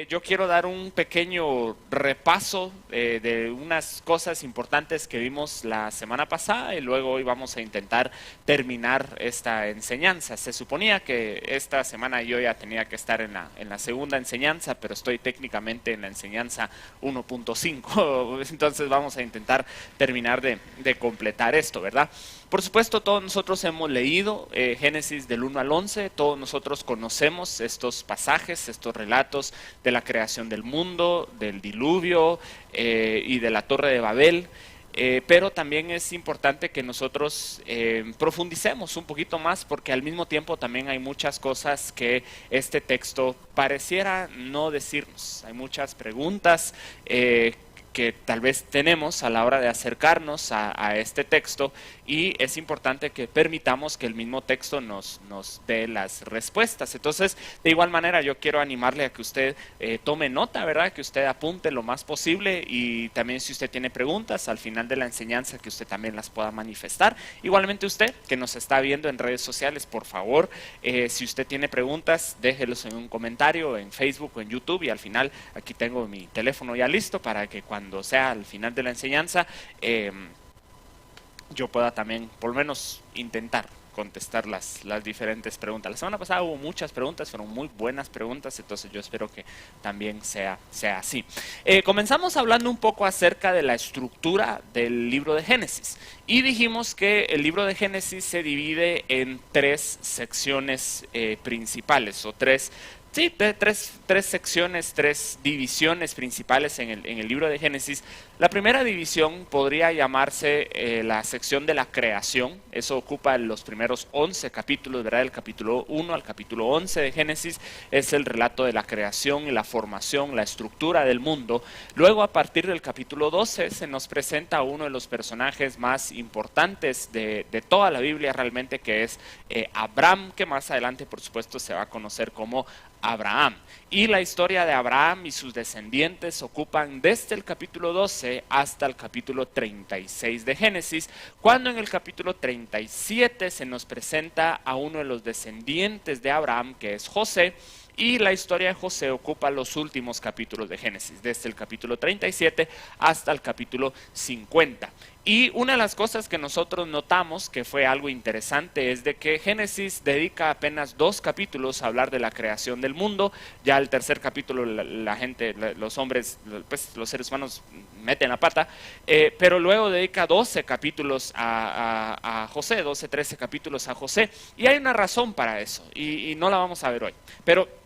Yo quiero dar un pequeño repaso de unas cosas importantes que vimos la semana pasada y luego hoy vamos a intentar terminar esta enseñanza. Se suponía que esta semana yo ya tenía que estar en la segunda enseñanza, pero estoy técnicamente en la enseñanza 1.5, entonces vamos a intentar terminar de completar esto, ¿verdad? Por supuesto, todos nosotros hemos leído Génesis del 1 al 11, todos nosotros conocemos estos pasajes, estos relatos de la creación del mundo, del diluvio y de la Torre de Babel, pero también es importante que nosotros profundicemos un poquito más porque al mismo tiempo también hay muchas cosas que este texto pareciera no decirnos. Hay muchas preguntas que tal vez tenemos a la hora de acercarnos a este texto y es importante que permitamos que el mismo texto nos dé las respuestas. Entonces, de igual manera, yo quiero animarle a que usted tome nota, ¿verdad? Que usted apunte lo más posible y también si usted tiene preguntas al final de la enseñanza, que usted también las pueda manifestar. Igualmente usted que nos está viendo en redes sociales, por favor, si usted tiene preguntas, déjelos en un comentario en Facebook o en YouTube y al final aquí tengo mi teléfono ya listo para que cuando sea al final de la enseñanza yo pueda también por lo menos intentar contestar las diferentes preguntas. La semana pasada hubo muchas preguntas, fueron muy buenas preguntas, entonces yo espero que también sea así. Comenzamos hablando un poco acerca de la estructura del libro de Génesis y dijimos que el libro de Génesis se divide en tres secciones principales o tres secciones, tres divisiones principales en el libro de Génesis. La primera división podría llamarse la sección de la creación. Eso ocupa los primeros 11 capítulos, ¿verdad? Del capítulo 1 al capítulo 11 de Génesis es el relato de la creación y la formación, la estructura del mundo. Luego, a partir del capítulo 12, se nos presenta a uno de los personajes más importantes de toda la Biblia realmente, que es Abraham, que más adelante, por supuesto, se va a conocer como Abraham. Y la historia de Abraham y sus descendientes ocupan desde el capítulo 12 hasta el capítulo 36 de Génesis, cuando en el capítulo 37 se nos presenta a uno de los descendientes de Abraham, que es José, y la historia de José ocupa los últimos capítulos de Génesis, desde el capítulo 37 hasta el capítulo 50. Y una de las cosas que nosotros notamos que fue algo interesante es de que Génesis dedica apenas 2 capítulos a hablar de la creación del mundo. Ya el tercer capítulo la gente, los hombres, pues los seres humanos meten la pata, pero luego dedica 12 capítulos a José, 12, 13 capítulos a José. Y hay una razón para eso y no la vamos a ver hoy. Pero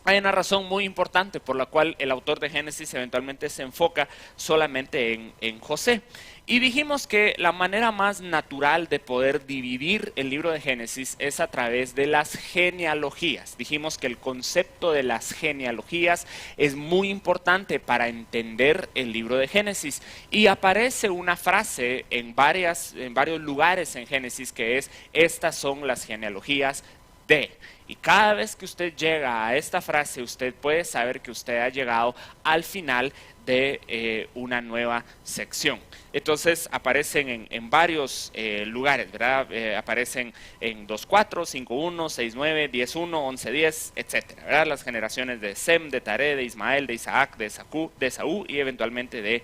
hay una razón muy importante por la cual el autor de Génesis eventualmente se enfoca solamente en José. Y dijimos que la manera más natural de poder dividir el libro de Génesis es a través de las genealogías. Dijimos que el concepto de las genealogías es muy importante para entender el libro de Génesis. Y aparece una frase en varios lugares en Génesis que es: estas son las genealogías de. Y cada vez que usted llega a esta frase, usted puede saber que usted ha llegado al final de una nueva sección. Entonces aparecen en varios lugares, ¿verdad? Aparecen en 2.4, 5.1, 6.9, 10.1, 11.10, etcétera, ¿verdad? Las generaciones de Sem, de Taré, de Ismael, de Isaac, de Esaú y eventualmente de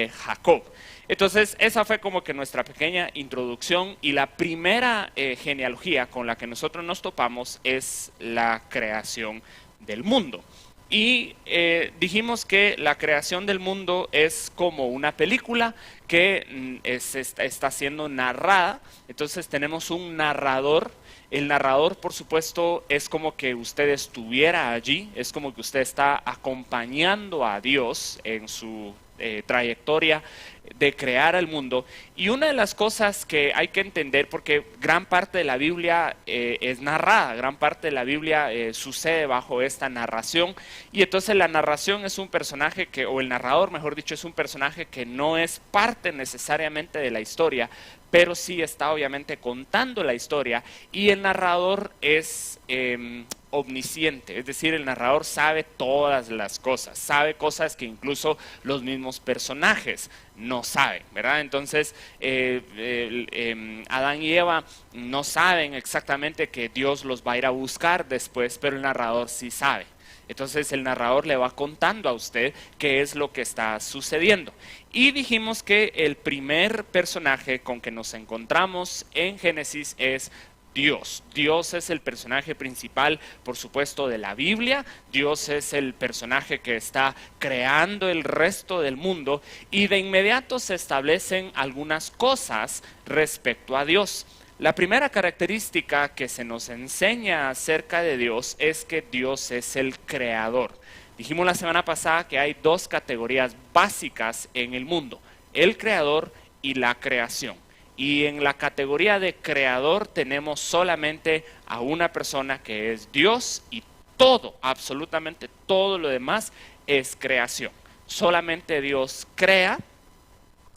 Jacob. Entonces esa fue como que nuestra pequeña introducción y la primera genealogía con la que nosotros nos topamos es la creación del mundo. Y dijimos que la creación del mundo es como una película que está siendo narrada. Entonces tenemos un narrador. El narrador, por supuesto, es como que usted estuviera allí, es como que usted está acompañando a Dios en su trayectoria de crear el mundo. Y una de las cosas que hay que entender, porque gran parte de la Biblia es narrada, gran parte de la Biblia sucede bajo esta narración, y entonces la narración es un personaje que, o el narrador mejor dicho, es un personaje que no es parte necesariamente de la historia, pero sí está obviamente contando la historia, y el narrador es omnisciente, es decir, el narrador sabe todas las cosas, sabe cosas que incluso los mismos personajes no saben, ¿verdad? Entonces Adán y Eva no saben exactamente que Dios los va a ir a buscar después, pero el narrador sí sabe. Entonces el narrador le va contando a usted qué es lo que está sucediendo. Y dijimos que el primer personaje con que nos encontramos en Génesis es Dios. Dios es el personaje principal, por supuesto, de la Biblia. Dios es el personaje que está creando el resto del mundo y de inmediato se establecen algunas cosas respecto a Dios. La primera característica que se nos enseña acerca de Dios es que Dios es el creador. Dijimos la semana pasada que hay dos categorías básicas en el mundo: el creador y la creación. Y en la categoría de creador tenemos solamente a una persona, que es Dios, y todo, absolutamente todo lo demás es creación. Solamente Dios crea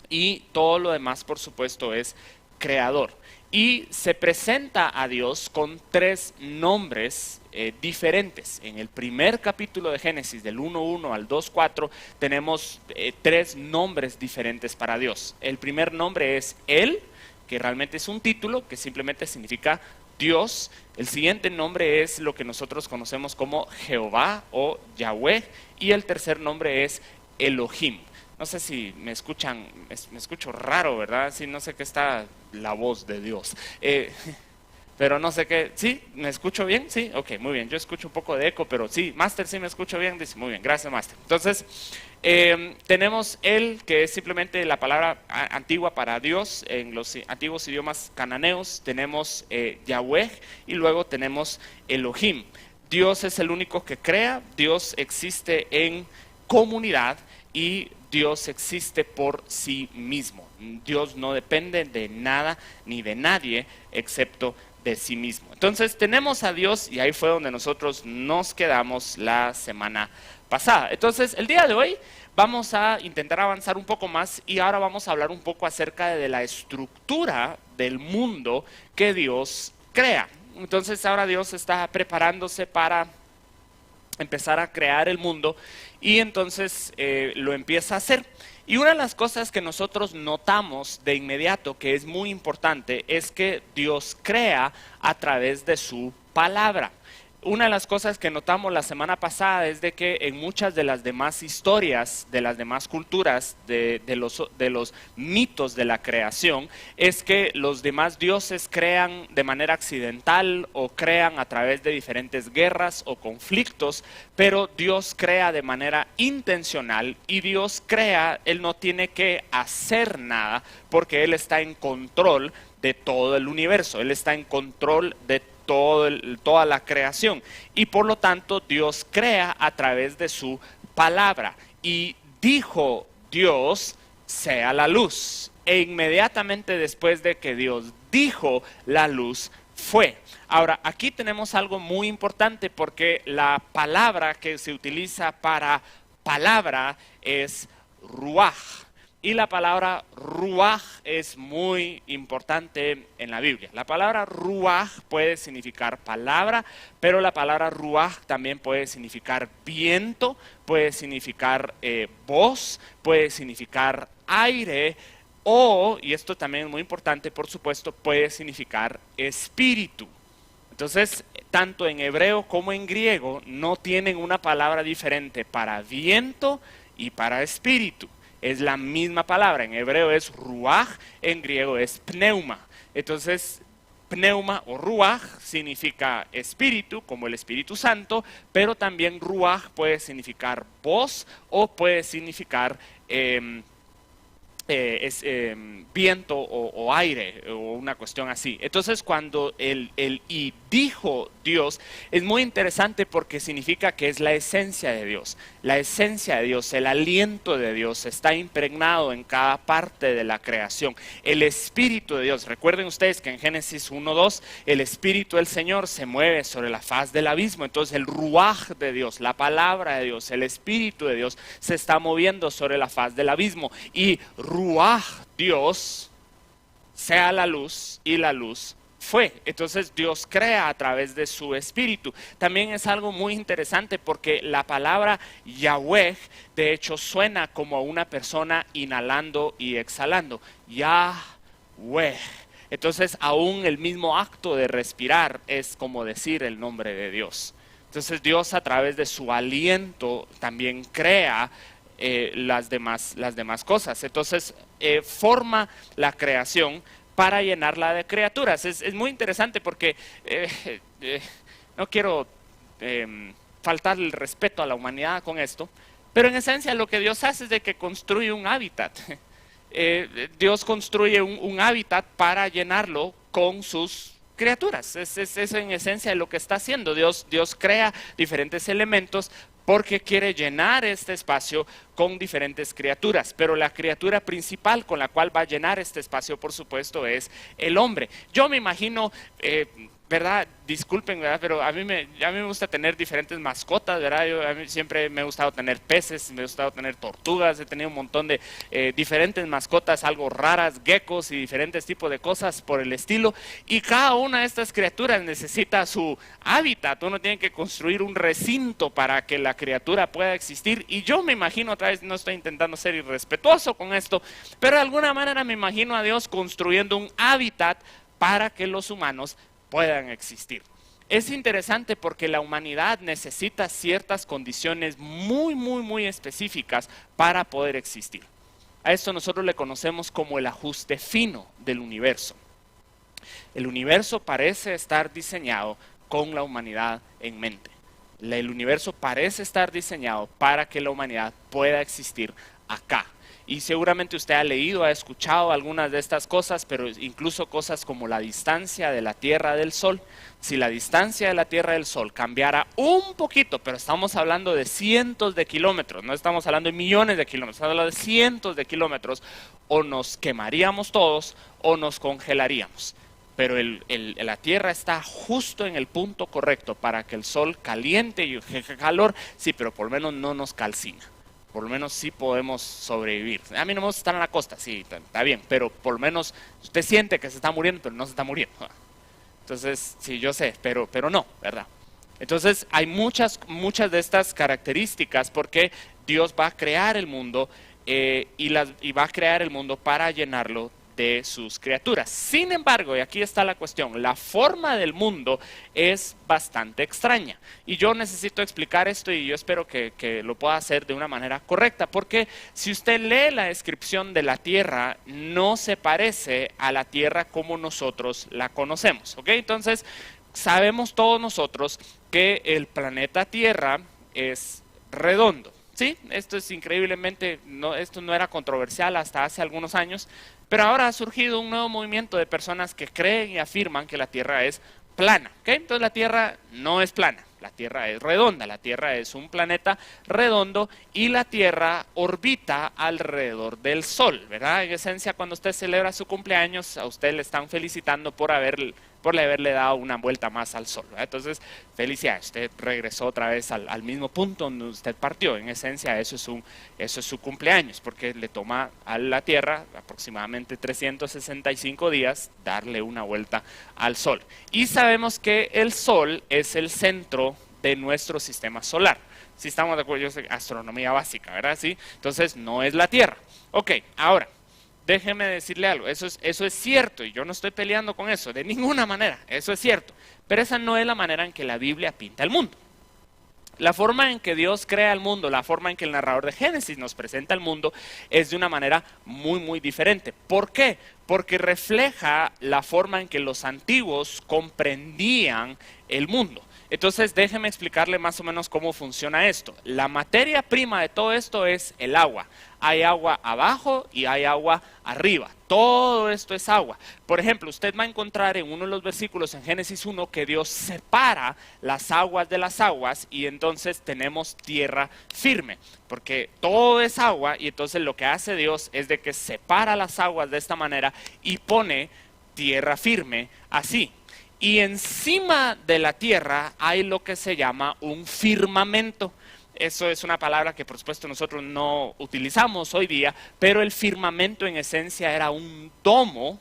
y todo lo demás, por supuesto, es creador. Y se presenta a Dios con tres nombres diferentes. En el primer capítulo de Génesis, del 1.1 al 2.4, tenemos tres nombres diferentes para Dios. El primer nombre es Él, que realmente es un título que simplemente significa Dios. El siguiente nombre es lo que nosotros conocemos como Jehová o Yahweh. Y el tercer nombre es Elohim. No sé si me escuchan, me escucho raro, ¿verdad? Sí, no sé qué está la voz de Dios. Pero no sé qué. ¿Sí? ¿Me escucho bien? Sí, ok, muy bien. Yo escucho un poco de eco, pero sí, Master, sí me escucho bien. Dice, muy bien, gracias, Master. Entonces, tenemos Él, que es simplemente la palabra antigua para Dios en los antiguos idiomas cananeos. Tenemos Yahweh y luego tenemos Elohim. Dios es el único que crea. Dios existe en comunidad y Dios existe por sí mismo. Dios no depende de nada ni de nadie excepto de sí mismo. Entonces tenemos a Dios y ahí fue donde nosotros nos quedamos la semana pasada. Entonces el día de hoy vamos a intentar avanzar un poco más y ahora vamos a hablar un poco acerca de la estructura del mundo que Dios crea. Entonces ahora Dios está preparándose para empezar a crear el mundo y entonces lo empieza a hacer. Y una de las cosas que nosotros notamos de inmediato, que es muy importante, es que Dios crea a través de su palabra. Una de las cosas que notamos la semana pasada es de que en muchas de las demás historias, de las demás culturas, de los mitos de la creación, es que los demás dioses crean de manera accidental o crean a través de diferentes guerras o conflictos, pero Dios crea de manera intencional y Dios crea, Él no tiene que hacer nada porque Él está en control de todo el universo, Él está en control de toda la creación y por lo tanto Dios crea a través de su palabra. Y dijo Dios, sea la luz, e inmediatamente después de que Dios dijo, la luz fue. Ahora, aquí tenemos algo muy importante porque la palabra que se utiliza para palabra es ruaj. Y la palabra ruaj es muy importante en la Biblia. La palabra ruaj puede significar palabra, pero la palabra ruaj también puede significar viento, puede significar voz, puede significar aire o, y esto también es muy importante, por supuesto, puede significar espíritu. Entonces, tanto en hebreo como en griego no tienen una palabra diferente para viento y para espíritu. Es la misma palabra, en hebreo es ruaj, en griego es pneuma. Entonces, pneuma o ruaj significa espíritu, como el Espíritu Santo, pero también ruaj puede significar voz o puede significar viento o aire o una cuestión así. Entonces cuando el y dijo Dios es muy interesante porque significa que es la esencia de Dios. La esencia de Dios, el aliento de Dios está impregnado en cada parte de la creación. El Espíritu de Dios, recuerden ustedes que en Génesis 1.2 el Espíritu del Señor se mueve sobre la faz del abismo. Entonces el ruaj de Dios, la palabra de Dios, el Espíritu de Dios se está moviendo sobre la faz del abismo y ruaj, Dios, sea la luz y la luz fue. Entonces Dios crea a través de su espíritu. También es algo muy interesante porque la palabra Yahweh de hecho suena como una persona inhalando y exhalando. Yahweh. Entonces aún el mismo acto de respirar es como decir el nombre de Dios. Entonces Dios a través de su aliento también crea las demás cosas. Entonces forma la creación para llenarla de criaturas. Es muy interesante porque no quiero faltar el respeto a la humanidad con esto, pero en esencia lo que Dios hace es de que construye un hábitat. Dios construye un hábitat para llenarlo con sus criaturas. Es en esencia lo que está haciendo. Dios crea diferentes elementos porque quiere llenar este espacio con diferentes criaturas, pero la criatura principal con la cual va a llenar este espacio, por supuesto, es el hombre. Yo me imagino, ¿verdad? Disculpen, ¿verdad? Pero a mí me gusta tener diferentes mascotas, ¿verdad? A mí siempre me ha gustado tener peces, me ha gustado tener tortugas, he tenido un montón de diferentes mascotas, algo raras, geckos y diferentes tipos de cosas por el estilo. Y cada una de estas criaturas necesita su hábitat. Uno tiene que construir un recinto para que la criatura pueda existir. Y yo me imagino, otra vez no estoy intentando ser irrespetuoso con esto, pero de alguna manera me imagino a Dios construyendo un hábitat para que los humanos puedan existir. Es interesante porque la humanidad necesita ciertas condiciones muy específicas para poder existir. A esto nosotros le conocemos como el ajuste fino del universo. El universo parece estar diseñado con la humanidad en mente. El universo parece estar diseñado para que la humanidad pueda existir acá. Y seguramente usted ha leído, ha escuchado algunas de estas cosas, pero incluso cosas como la distancia de la Tierra del Sol. Si la distancia de la Tierra del Sol cambiara un poquito, pero estamos hablando de cientos de kilómetros, no estamos hablando de millones de kilómetros, estamos hablando de cientos de kilómetros, o nos quemaríamos todos o nos congelaríamos. Pero la Tierra está justo en el punto correcto para que el Sol caliente y calor, sí, pero por lo menos no nos calcina. Por lo menos sí podemos sobrevivir. A mí no me gusta estar en la costa, sí, está bien, pero por lo menos usted siente que se está muriendo, pero no se está muriendo. Entonces, sí, yo sé, pero no, ¿verdad? Entonces, hay muchas de estas características porque Dios va a crear el mundo y va a crear el mundo para llenarlo de sus criaturas. Sin embargo, y aquí está la cuestión, la forma del mundo es bastante extraña. Y yo necesito explicar esto y yo espero que lo pueda hacer de una manera correcta, porque si usted lee la descripción de la Tierra, no se parece a la Tierra como nosotros la conocemos, ¿ok? Entonces, sabemos todos nosotros que el planeta Tierra es redondo. Sí, esto es increíblemente, esto no era controversial hasta hace algunos años, pero ahora ha surgido un nuevo movimiento de personas que creen y afirman que la Tierra es plana. ¿Okay? Entonces la Tierra no es plana, la Tierra es redonda, la Tierra es un planeta redondo y la Tierra orbita alrededor del Sol, ¿verdad? En esencia, cuando usted celebra su cumpleaños, a usted le están felicitando por haberle dado una vuelta más al Sol, ¿verdad? Entonces, felicidades, usted regresó otra vez al mismo punto donde usted partió. En esencia, eso es su cumpleaños, porque le toma a la Tierra aproximadamente 365 días darle una vuelta al Sol. Y sabemos que el Sol es el centro de nuestro sistema solar. Si estamos de acuerdo, yo sé, astronomía básica, ¿verdad? ¿Sí? Entonces, no es la Tierra. Ok, ahora, déjeme decirle algo, eso es cierto y yo no estoy peleando con eso, de ninguna manera, eso es cierto. Pero esa no es la manera en que la Biblia pinta el mundo. La forma en que Dios crea el mundo, la forma en que el narrador de Génesis nos presenta el mundo es de una manera muy diferente. ¿Por qué? Porque refleja la forma en que los antiguos comprendían el mundo. Entonces déjeme explicarle más o menos cómo funciona esto. La materia prima de todo esto es el agua. Hay agua abajo y hay agua arriba. Todo esto es agua. Por ejemplo, usted va a encontrar en uno de los versículos en Génesis 1 que Dios separa las aguas de las aguas y entonces tenemos tierra firme. Porque todo es agua y entonces lo que hace Dios es de que separa las aguas de esta manera y pone tierra firme así. Y encima de la tierra hay lo que se llama un firmamento. Eso es una palabra que por supuesto nosotros no utilizamos hoy día, pero el firmamento en esencia era un domo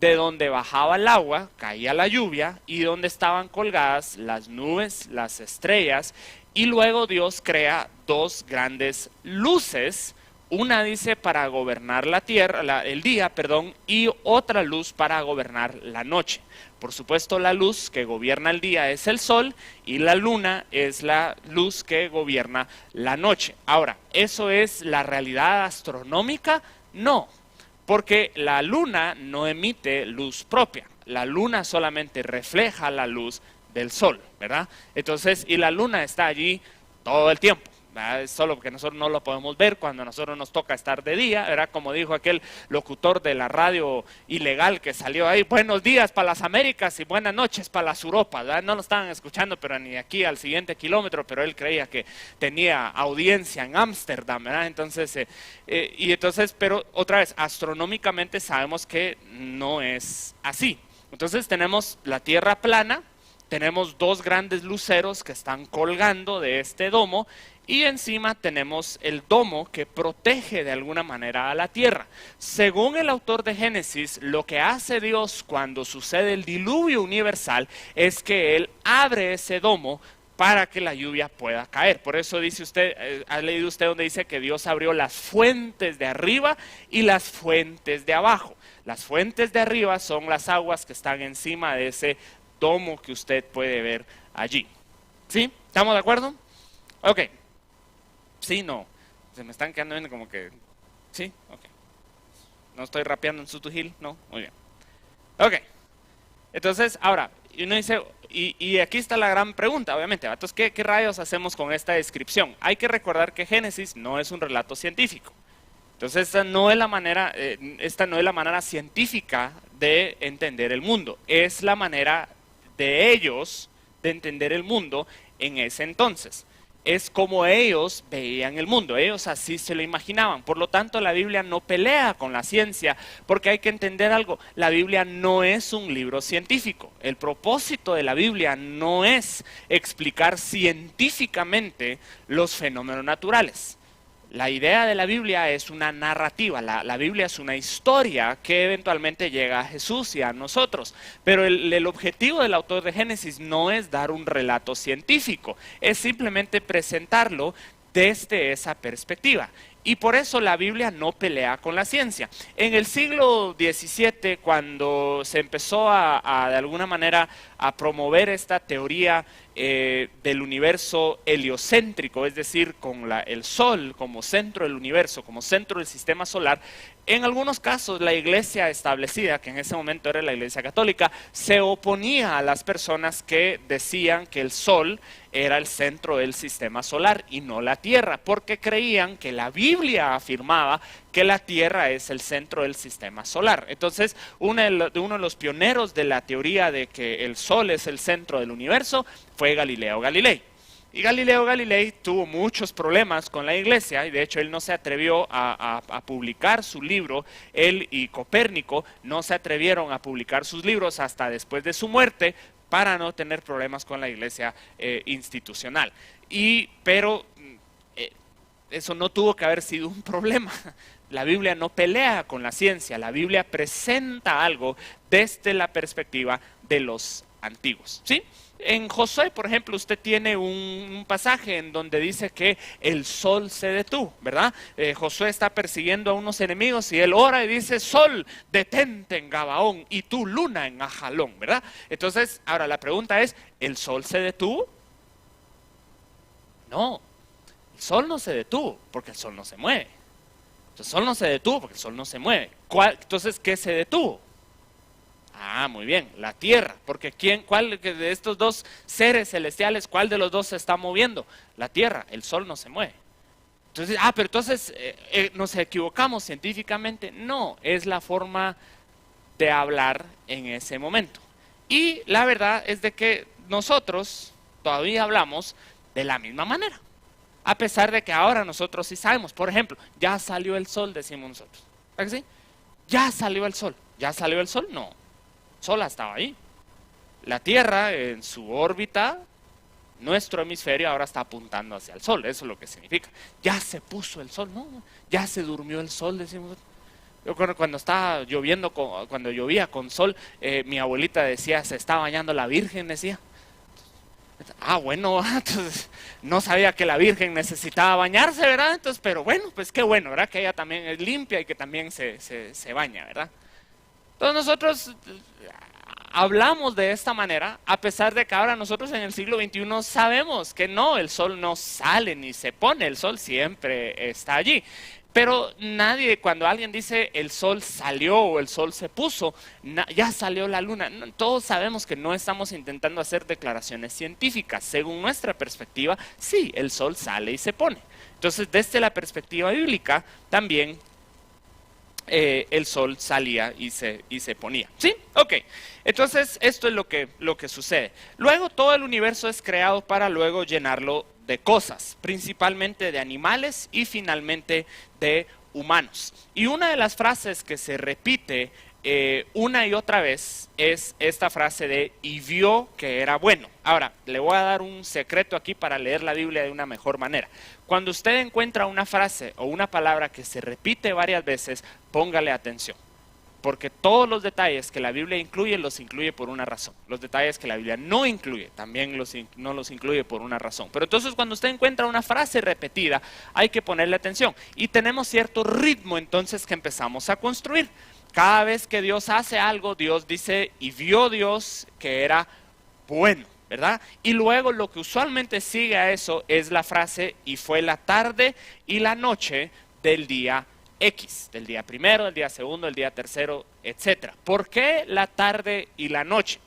de donde bajaba el agua, caía la lluvia y donde estaban colgadas las nubes, las estrellas, y luego Dios crea dos grandes luces Una dice para gobernar la tierra, el día, perdón, y otra luz para gobernar la noche. Por supuesto, la luz que gobierna el día es el sol y la luna es la luz que gobierna la noche. Ahora, ¿eso es la realidad astronómica? No, porque la luna no emite luz propia. La luna solamente refleja la luz del sol, ¿verdad? Entonces, y la luna está allí todo el tiempo. Es solo que nosotros no lo podemos ver cuando a nosotros nos toca estar de día, ¿verdad? Como dijo aquel locutor de la radio ilegal que salió ahí, buenos días para las Américas y buenas noches para las Europas, ¿verdad? No lo estaban escuchando, pero ni aquí al siguiente kilómetro, pero él creía que tenía audiencia en Ámsterdam, ¿verdad? Entonces, pero otra vez, astronómicamente sabemos que no es así. Entonces tenemos la Tierra plana, tenemos dos grandes luceros que están colgando de este domo y encima tenemos el domo que protege de alguna manera a la tierra. Según el autor de Génesis, lo que hace Dios cuando sucede el diluvio universal es que Él abre ese domo para que la lluvia pueda caer. Por eso dice usted, ha leído usted donde dice que Dios abrió las fuentes de arriba y las fuentes de abajo. Las fuentes de arriba son las aguas que están encima de ese domo que usted puede ver allí. ¿Sí? ¿Estamos de acuerdo? Ok. Sí, no. Se me están quedando viendo como que... Sí, ok. No estoy rapeando en Sutu Hill, no. Muy bien. Ok. Entonces, ahora, uno dice... Y aquí está la gran pregunta, obviamente. Entonces, ¿qué rayos hacemos con esta descripción? Hay que recordar que Génesis no es un relato científico. Entonces, esta no es la manera científica de entender el mundo. Es la manera de ellos de entender el mundo en ese entonces. Es como ellos veían el mundo, ellos así se lo imaginaban. Por lo tanto, la Biblia no pelea con la ciencia, porque hay que entender algo, la Biblia no es un libro científico. El propósito de la Biblia no es explicar científicamente los fenómenos naturales. La idea de la Biblia es una narrativa, la Biblia es una historia que eventualmente llega a Jesús y a nosotros. Pero el objetivo del autor de Génesis no es dar un relato científico, es simplemente presentarlo desde esa perspectiva. Y por eso la Biblia no pelea con la ciencia. En el siglo XVII, cuando se empezó de alguna manera a promover esta teoría del universo heliocéntrico, es decir, con el Sol como centro del universo, como centro del sistema solar, en algunos casos la iglesia establecida, que en ese momento era la iglesia católica, se oponía a las personas que decían que el Sol era el centro del sistema solar y no la Tierra, porque creían que la Biblia afirmaba que la Tierra es el centro del sistema solar. Entonces, uno de los pioneros de la teoría de que el Sol es el centro del universo fue Galileo Galilei. Y Galileo Galilei tuvo muchos problemas con la iglesia y de hecho él no se atrevió a publicar su libro, él y Copérnico no se atrevieron a publicar sus libros hasta después de su muerte para no tener problemas con la iglesia institucional. Pero eso no tuvo que haber sido un problema. La Biblia no pelea con la ciencia, la Biblia presenta algo desde la perspectiva de los antiguos, ¿sí? En Josué, por ejemplo, usted tiene un pasaje en donde dice que el sol se detuvo, ¿verdad? Josué está persiguiendo a unos enemigos y él ora y dice, sol, detente en Gabaón y tú luna en Ajalón, ¿verdad? Entonces, ahora la pregunta es, ¿el sol se detuvo? No, el sol no se detuvo porque el sol no se mueve. El sol no se detuvo porque el sol no se mueve. Entonces, ¿qué se detuvo? Ah, muy bien, la tierra, porque ¿cuál de estos dos seres celestiales, cuál de los dos se está moviendo? La tierra, el sol no se mueve. Entonces, pero entonces nos equivocamos científicamente. No, es la forma de hablar en ese momento. Y la verdad es de que nosotros todavía hablamos de la misma manera. A pesar de que ahora nosotros sí sabemos, por ejemplo, ya salió el sol, decimos nosotros. ¿Verdad que sí? Ya salió el sol. ¿Ya salió el sol? No. El sol estaba ahí. La Tierra en su órbita, nuestro hemisferio ahora está apuntando hacia el sol. Eso es lo que significa. Ya se puso el sol, no. Ya se durmió el sol, decimos. Yo cuando estaba lloviendo, cuando llovía con sol, mi abuelita decía, se está bañando la Virgen, decía. Ah, bueno, entonces no sabía que la Virgen necesitaba bañarse, ¿verdad? Entonces, pero bueno, pues qué bueno, ¿verdad? Que ella también es limpia y que también se baña, ¿verdad? Entonces nosotros hablamos de esta manera, a pesar de que ahora nosotros en el siglo XXI sabemos que no, el sol no sale ni se pone, el sol siempre está allí. Pero nadie, cuando alguien dice el sol salió o el sol se puso, ya salió la luna, no, todos sabemos que no estamos intentando hacer declaraciones científicas. Según nuestra perspectiva, sí, el sol sale y se pone. Entonces, desde la perspectiva bíblica, también el sol salía y se ponía. ¿Sí? Ok. Entonces, esto es lo que sucede. Luego, todo el universo es creado para luego llenarlo de cosas, principalmente de animales y finalmente de humanos. Y una de las frases que se repite una y otra vez es esta frase de "y vio que era bueno". Ahora, le voy a dar un secreto aquí para leer la Biblia de una mejor manera. Cuando usted encuentra una frase o una palabra que se repite varias veces, póngale atención. Porque todos los detalles que la Biblia incluye, los incluye por una razón. Los detalles que la Biblia no incluye, también no los incluye por una razón. Pero entonces cuando usted encuentra una frase repetida, hay que ponerle atención. Y tenemos cierto ritmo entonces que empezamos a construir. Cada vez que Dios hace algo, Dios dice, y vio Dios que era bueno, ¿verdad? Y luego lo que usualmente sigue a eso es la frase, y fue la tarde y la noche del día X, del día primero, del día segundo, del día tercero, etc. ¿Por qué la tarde y la noche?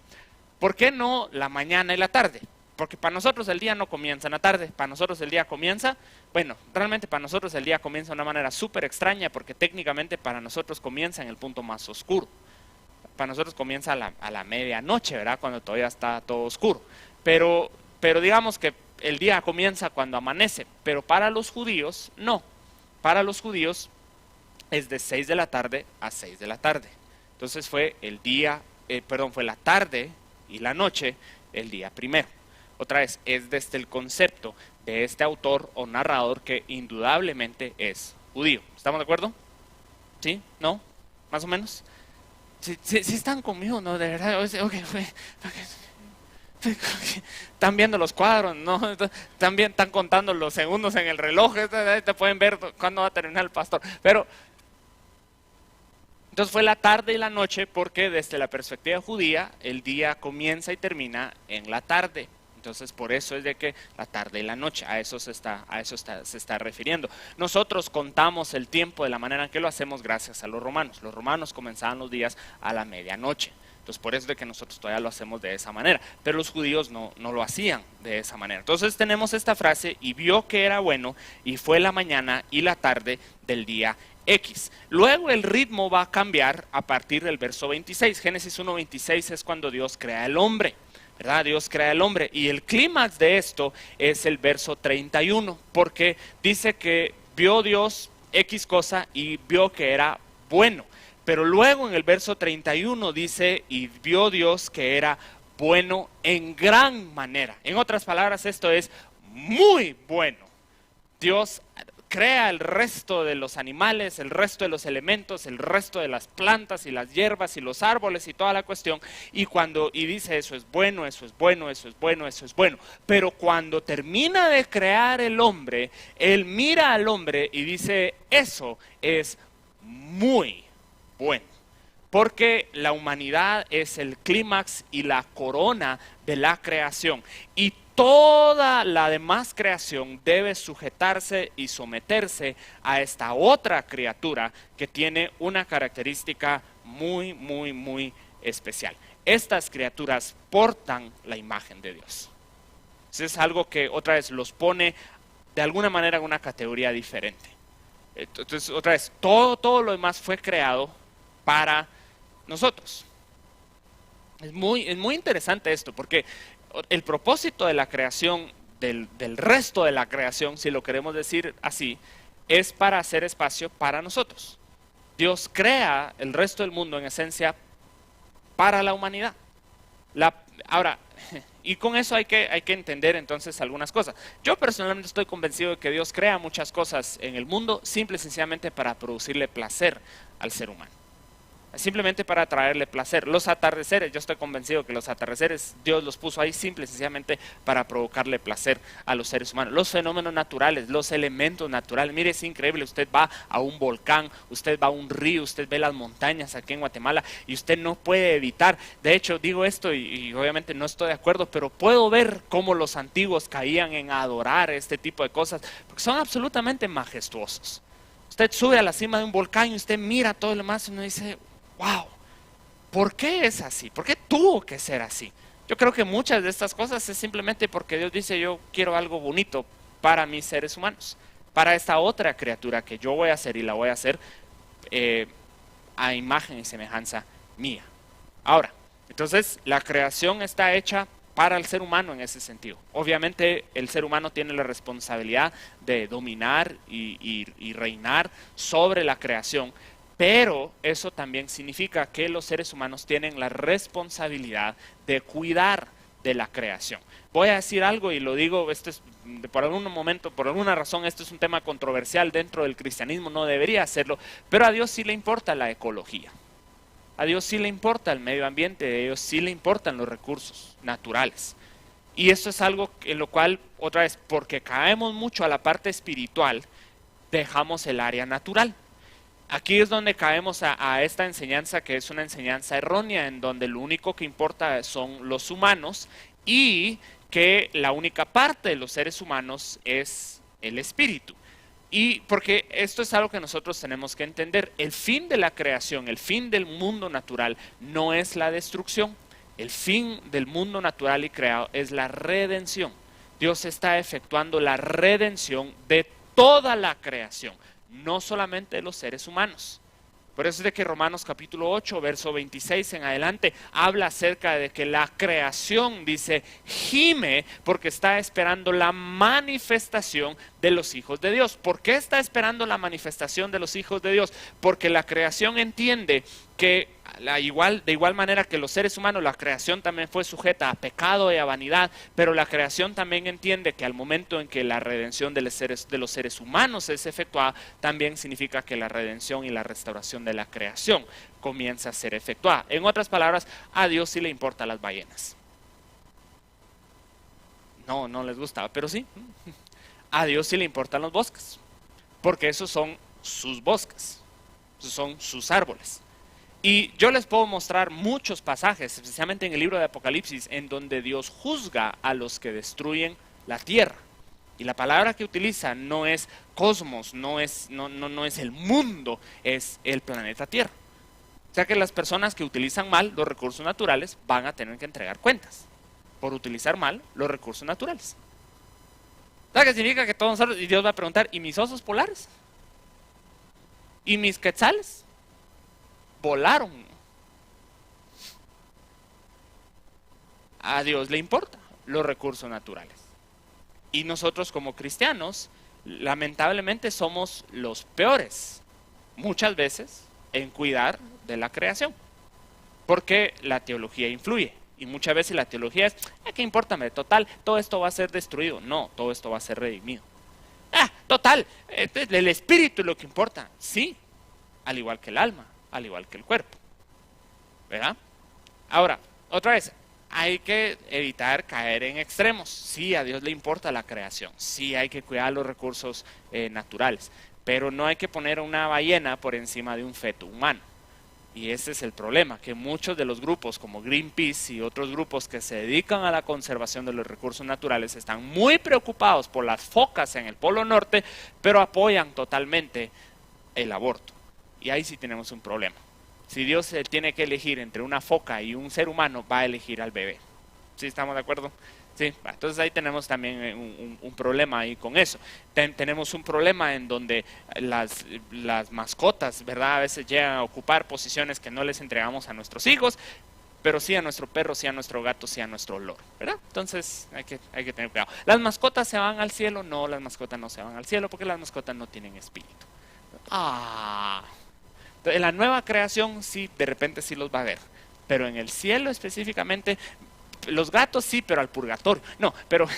¿Por qué no la mañana y la tarde? Porque para nosotros el día no comienza en la tarde, para nosotros el día comienza, bueno, realmente para nosotros el día comienza de una manera súper extraña, porque técnicamente para nosotros comienza en el punto más oscuro. Para nosotros comienza a la medianoche, ¿verdad? Cuando todavía está todo oscuro. Pero digamos que el día comienza cuando amanece, pero para los judíos no. Para los judíos es de 6 de la tarde a 6 de la tarde. Entonces fue fue la tarde y la noche el día primero. Otra vez, es desde el concepto de este autor o narrador que indudablemente es judío. ¿Estamos de acuerdo? ¿Sí? ¿No? ¿Más o menos? Sí, están conmigo, ¿no? De verdad. Okay. Están viendo los cuadros, ¿no? También están contando los segundos en el reloj. Te pueden ver cuándo va a terminar el pastor. Pero entonces fue la tarde y la noche porque desde la perspectiva judía el día comienza y termina en la tarde. Entonces por eso es de que la tarde y la noche, a eso se está refiriendo. Nosotros contamos el tiempo de la manera en que lo hacemos gracias a los romanos. Los romanos comenzaban los días a la medianoche. Entonces por eso es de que nosotros todavía lo hacemos de esa manera. Pero los judíos no lo hacían de esa manera. Entonces tenemos esta frase, y vio que era bueno, y fue la mañana y la tarde del día X. Luego el ritmo va a cambiar a partir del verso 26. Génesis 1:26 es cuando Dios crea el hombre, ¿verdad? Dios crea el hombre. Y el clímax de esto es el verso 31, porque dice que vio Dios X cosa y vio que era bueno. Pero luego en el verso 31 dice, y vio Dios que era bueno en gran manera. En otras palabras, esto es muy bueno. Dios crea el resto de los animales, el resto de los elementos, el resto de las plantas y las hierbas y los árboles y toda la cuestión, y dice eso es bueno, eso es bueno, eso es bueno, eso es bueno. Pero cuando termina de crear el hombre, él mira al hombre y dice, eso es muy bueno. Porque la humanidad es el clímax y la corona de la creación. Y toda la demás creación debe sujetarse y someterse a esta otra criatura que tiene una característica muy, muy, muy especial. Estas criaturas portan la imagen de Dios. Eso es algo que otra vez los pone de alguna manera en una categoría diferente. Entonces, otra vez, todo lo demás fue creado para nosotros. Es muy interesante esto, porque el propósito de la creación, del resto de la creación, si lo queremos decir así, es para hacer espacio para nosotros. Dios crea el resto del mundo en esencia para la humanidad. Ahora, y con eso hay que entender entonces algunas cosas. Yo personalmente estoy convencido de que Dios crea muchas cosas en el mundo simple y sencillamente para producirle placer al ser humano. simplemente para traerle placer. Los atardeceres, yo estoy convencido que los atardeceres Dios los puso ahí simple y sencillamente para provocarle placer a los seres humanos. Los fenómenos naturales, los elementos naturales, mire, es increíble, usted va a un volcán, usted va a un río, usted ve las montañas aquí en Guatemala y usted no puede evitar, de hecho digo esto y obviamente no estoy de acuerdo, pero puedo ver cómo los antiguos caían en adorar este tipo de cosas, porque son absolutamente majestuosos. Usted sube a la cima de un volcán y usted mira todo lo demás y uno dice, wow, ¿por qué es así? ¿Por qué tuvo que ser así? Yo creo que muchas de estas cosas es simplemente porque Dios dice, yo quiero algo bonito para mis seres humanos, para esta otra criatura que yo voy a hacer y la voy a hacer a imagen y semejanza mía. Ahora, entonces la creación está hecha para el ser humano en ese sentido. Obviamente el ser humano tiene la responsabilidad de dominar y reinar sobre la creación, pero eso también significa que los seres humanos tienen la responsabilidad de cuidar de la creación. Voy a decir algo y lo digo, por algún momento, por alguna razón, esto es un tema controversial dentro del cristianismo, no debería hacerlo, pero a Dios sí le importa la ecología. A Dios sí le importa el medio ambiente, a Dios sí le importan los recursos naturales. Y esto es algo en lo cual, otra vez, porque caemos mucho a la parte espiritual, dejamos el área natural. Aquí es donde caemos a esta enseñanza que es una enseñanza errónea, en donde lo único que importa son los humanos y que la única parte de los seres humanos es el espíritu. Y porque esto es algo que nosotros tenemos que entender, el fin de la creación, el fin del mundo natural no es la destrucción, el fin del mundo natural y creado es la redención. Dios está efectuando la redención de toda la creación, no solamente de los seres humanos. Por eso es de que Romanos capítulo 8, verso 26 en adelante, habla acerca de que la creación, dice, gime porque está esperando la manifestación de los hijos de Dios. ¿Por qué está esperando la manifestación de los hijos de Dios? Porque la creación entiende que de igual manera que los seres humanos, la creación también fue sujeta a pecado y a vanidad, pero la creación también entiende que al momento en que la redención de los seres humanos es efectuada, también significa que la redención y la restauración de la creación comienza a ser efectuada. En otras palabras, a Dios sí le importan las ballenas. No les gustaba, pero sí. A Dios sí le importan los bosques, porque esos son sus bosques, esos son sus árboles. Y yo les puedo mostrar muchos pasajes, especialmente en el libro de Apocalipsis, en donde Dios juzga a los que destruyen la tierra. Y la palabra que utiliza no es cosmos, no es el mundo, es el planeta Tierra. O sea que las personas que utilizan mal los recursos naturales van a tener que entregar cuentas por utilizar mal los recursos naturales. ¿Sabes qué significa? Que todos nosotros, y Dios va a preguntar, ¿y mis osos polares? ¿Y mis quetzales? Volaron. A Dios le importan los recursos naturales. Y nosotros como cristianos, lamentablemente somos los peores, muchas veces, en cuidar de la creación. Porque la teología influye. Y muchas veces la teología es, ¿qué importa? Total, todo esto va a ser destruido. No, todo esto va a ser redimido. Total, el espíritu es lo que importa. Sí, al igual que el alma, al igual que el cuerpo. ¿Verdad? Ahora, otra vez, hay que evitar caer en extremos. Sí, a Dios le importa la creación. Sí, hay que cuidar los recursos naturales. Pero no hay que poner una ballena por encima de un feto humano. Y ese es el problema, que muchos de los grupos como Greenpeace y otros grupos que se dedican a la conservación de los recursos naturales están muy preocupados por las focas en el Polo Norte, pero apoyan totalmente el aborto. Y ahí sí tenemos un problema. Si Dios tiene que elegir entre una foca y un ser humano, va a elegir al bebé. ¿Sí estamos de acuerdo? Sí, entonces ahí tenemos también un problema ahí con eso. Tenemos un problema en donde las mascotas, ¿verdad? A veces llegan a ocupar posiciones que no les entregamos a nuestros hijos, pero sí a nuestro perro, sí a nuestro gato, sí a nuestro loro, ¿verdad? Entonces hay que tener cuidado. ¿Las mascotas se van al cielo? No, las mascotas no se van al cielo porque las mascotas no tienen espíritu. En la nueva creación sí, de repente sí los va a ver, pero en el cielo específicamente, los gatos sí, pero al purgatorio. No, pero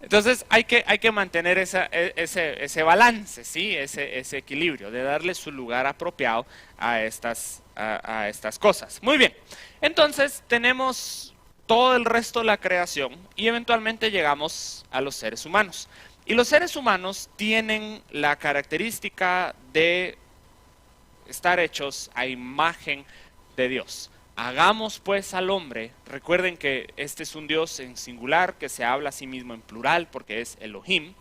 Entonces hay que mantener ese balance, ¿sí? ese equilibrio, de darle su lugar apropiado a estas cosas. Muy bien, entonces tenemos todo el resto de la creación y eventualmente llegamos a los seres humanos. Y los seres humanos tienen la característica de estar hechos a imagen de Dios. Hagamos pues al hombre. Recuerden que este es un Dios en singular que se habla a sí mismo en plural porque es Elohim.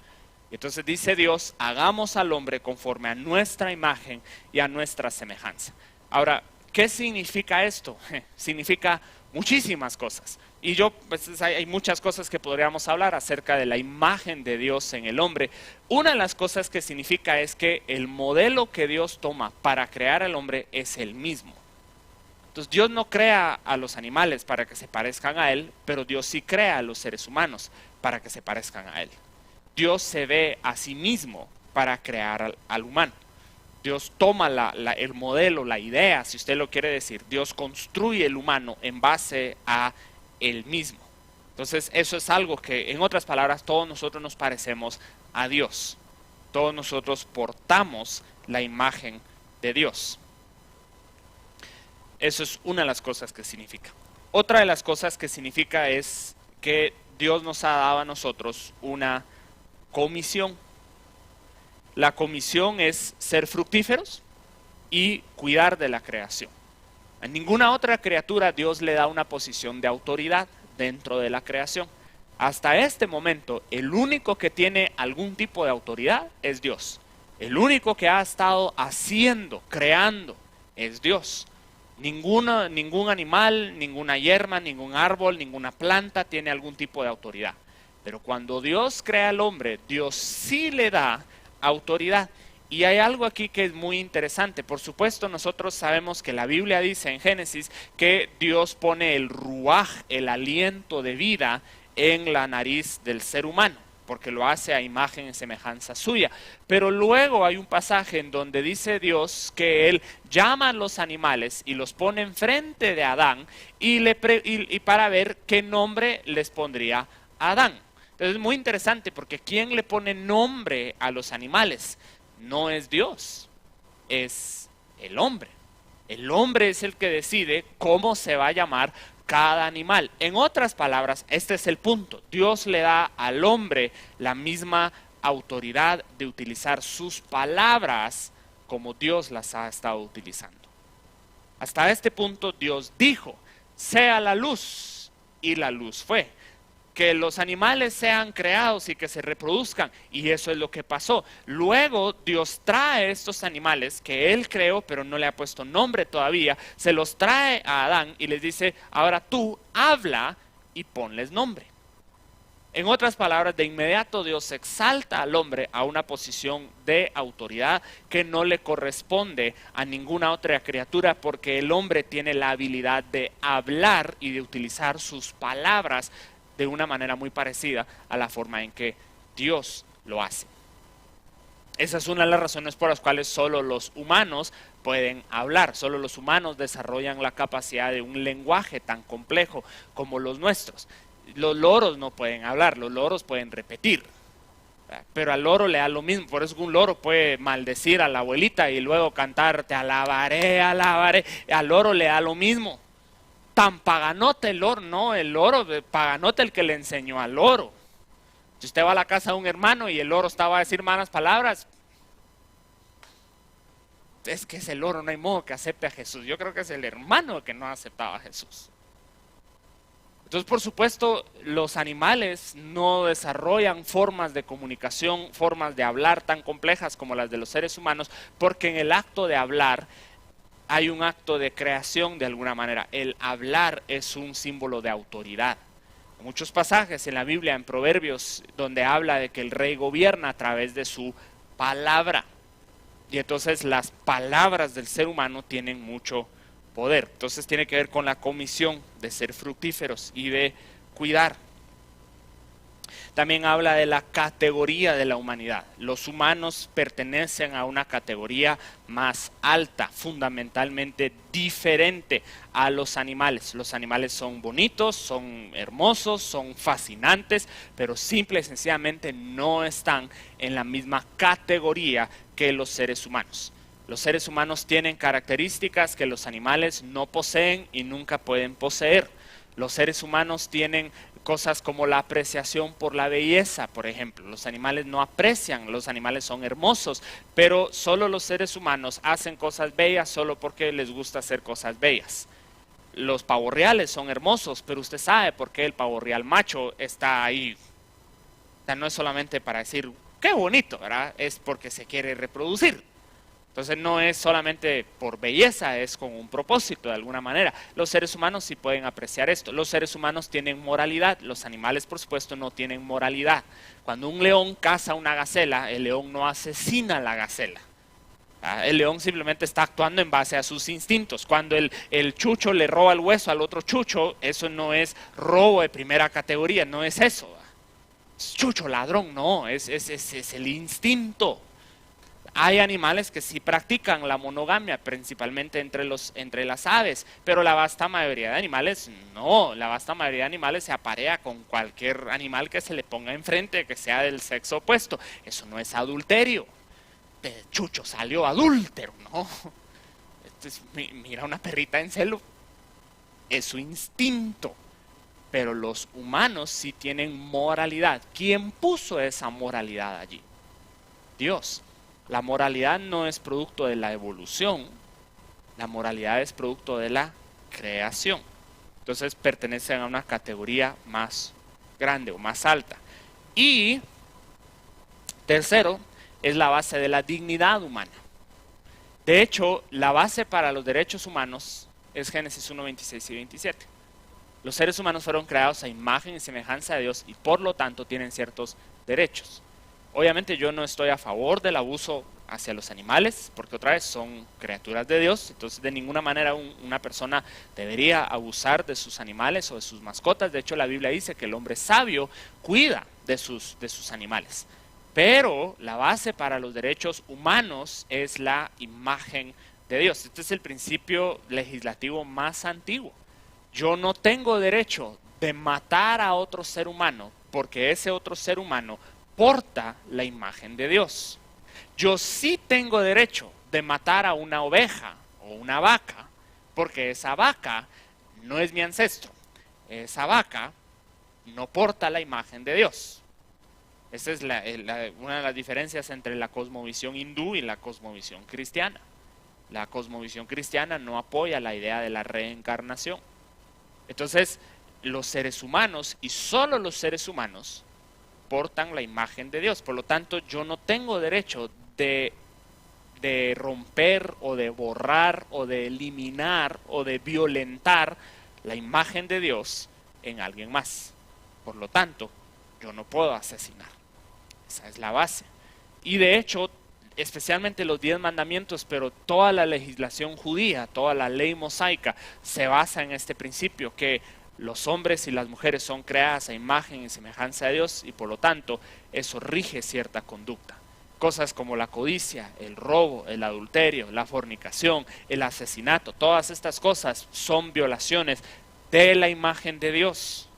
Entonces dice Dios, hagamos al hombre conforme a nuestra imagen y a nuestra semejanza. Ahora, ¿qué significa esto? Significa muchísimas cosas. Y pues hay muchas cosas que podríamos hablar acerca de la imagen de Dios en el hombre. Una de las cosas que significa es que el modelo que Dios toma para crear al hombre es el mismo. Entonces Dios no crea a los animales para que se parezcan a Él, pero Dios sí crea a los seres humanos para que se parezcan a Él. Dios se ve a sí mismo para crear al humano. Dios toma el modelo, la idea, si usted lo quiere decir. Dios construye el humano en base a Él mismo. Entonces eso es algo que, en otras palabras, todos nosotros nos parecemos a Dios. Todos nosotros portamos la imagen de Dios. Eso es una de las cosas que significa. Otra de las cosas que significa es que Dios nos ha dado a nosotros una comisión. La comisión es ser fructíferos y cuidar de la creación. A ninguna otra criatura Dios le da una posición de autoridad dentro de la creación. Hasta este momento, el único que tiene algún tipo de autoridad es Dios. El único que ha estado haciendo, creando, es Dios. Ningún animal, ninguna hierba, ningún árbol, ninguna planta tiene algún tipo de autoridad. Pero cuando Dios crea al hombre, Dios sí le da autoridad. Y hay algo aquí que es muy interesante. Por supuesto, nosotros sabemos que la Biblia dice en Génesis que Dios pone el ruaj, el aliento de vida, en la nariz del ser humano, porque lo hace a imagen y semejanza suya. Pero luego hay un pasaje en donde dice Dios que Él llama a los animales y los pone enfrente de Adán y para ver qué nombre les pondría a Adán. Entonces es muy interesante porque ¿quién le pone nombre a los animales? No es Dios, es el hombre. El hombre es el que decide cómo se va a llamar cada animal. En otras palabras, este es el punto. Dios le da al hombre la misma autoridad de utilizar sus palabras como Dios las ha estado utilizando. Hasta este punto Dios dijo, sea la luz, y la luz fue. Que los animales sean creados y que se reproduzcan, y eso es lo que pasó. Luego Dios trae estos animales que Él creó, pero no le ha puesto nombre todavía, se los trae a Adán y les dice, ahora tú habla y ponles nombre. En otras palabras, de inmediato Dios exalta al hombre a una posición de autoridad que no le corresponde a ninguna otra criatura, porque el hombre tiene la habilidad de hablar y de utilizar sus palabras de una manera muy parecida a la forma en que Dios lo hace. Esa es una de las razones por las cuales solo los humanos pueden hablar, solo los humanos desarrollan la capacidad de un lenguaje tan complejo como los nuestros. Los loros no pueden hablar, los loros pueden repetir, pero al loro le da lo mismo. Por eso un loro puede maldecir a la abuelita y luego cantar, te alabaré, alabaré. Al loro le da lo mismo. Tan paganote el loro, no, el loro, paganote el que le enseñó al loro. Si usted va a la casa de un hermano y el loro estaba a decir malas palabras, es que ese loro no hay modo que acepte a Jesús. Yo creo que es el hermano que no aceptaba a Jesús. Entonces, por supuesto, los animales no desarrollan formas de comunicación, formas de hablar tan complejas como las de los seres humanos, porque en el acto de hablar hay un acto de creación de alguna manera. El hablar es un símbolo de autoridad. Hay muchos pasajes en la Biblia, en Proverbios, donde habla de que el rey gobierna a través de su palabra. Y entonces las palabras del ser humano tienen mucho poder. Entonces tiene que ver con la comisión de ser fructíferos y de cuidar. También habla de la categoría de la humanidad. Los humanos pertenecen a una categoría más alta, fundamentalmente diferente a los animales. Los animales son bonitos, son hermosos, son fascinantes, pero simple y sencillamente no están en la misma categoría que los seres humanos. Los seres humanos tienen características que los animales no poseen y nunca pueden poseer. Los seres humanos tienen cosas como la apreciación por la belleza, por ejemplo. Los animales no aprecian, los animales son hermosos, pero solo los seres humanos hacen cosas bellas solo porque les gusta hacer cosas bellas. Los pavos reales son hermosos, pero usted sabe por qué el pavo real macho está ahí. O sea, no es solamente para decir, qué bonito, ¿verdad? Es porque se quiere reproducir. Entonces no es solamente por belleza, es con un propósito de alguna manera. Los seres humanos sí pueden apreciar esto. Los seres humanos tienen moralidad, los animales por supuesto no tienen moralidad. Cuando un león caza una gacela, el león no asesina a la gacela. El león simplemente está actuando en base a sus instintos. Cuando el chucho le roba el hueso al otro chucho, eso no es robo de primera categoría, no es eso. Es chucho, ladrón, no, es el instinto. Hay animales que sí practican la monogamia, principalmente entre las aves, pero la vasta mayoría de animales no. La vasta mayoría de animales se aparea con cualquier animal que se le ponga enfrente, que sea del sexo opuesto. Eso no es adulterio. Chucho salió adúltero, ¿no? Mira una perrita en celo, es su instinto. Pero los humanos sí tienen moralidad. ¿Quién puso esa moralidad allí? Dios. La moralidad no es producto de la evolución, la moralidad es producto de la creación. Entonces pertenecen a una categoría más grande o más alta. Y tercero, es la base de la dignidad humana. De hecho, la base para los derechos humanos es Génesis 1, 26 y 27. Los seres humanos fueron creados a imagen y semejanza de Dios y por lo tanto tienen ciertos derechos. Obviamente yo no estoy a favor del abuso hacia los animales, porque otra vez son criaturas de Dios, entonces de ninguna manera una persona debería abusar de sus animales o de sus mascotas. De hecho la Biblia dice que el hombre sabio cuida de sus animales. Pero la base para los derechos humanos es la imagen de Dios. Este es el principio legislativo más antiguo. Yo no tengo derecho de matar a otro ser humano porque ese otro ser humano porta la imagen de Dios. Yo sí tengo derecho de matar a una oveja o una vaca porque esa vaca no es mi ancestro. Esa vaca no porta la imagen de Dios. Esa es una de las diferencias entre la cosmovisión hindú y la cosmovisión cristiana. La cosmovisión cristiana no apoya la idea de la reencarnación. Entonces, los seres humanos y solo los seres humanos portan la imagen de Dios. Por lo tanto, yo no tengo derecho de romper o de borrar o de eliminar o de violentar la imagen de Dios en alguien más. Por lo tanto, yo no puedo asesinar. Esa es la base. Y de hecho, especialmente los 10 mandamientos, pero toda la legislación judía, toda la ley mosaica se basa en este principio, que los hombres y las mujeres son creadas a imagen y semejanza de Dios y por lo tanto eso rige cierta conducta. Cosas como la codicia, el robo, el adulterio, la fornicación, el asesinato, todas estas cosas son violaciones de la imagen de Dios.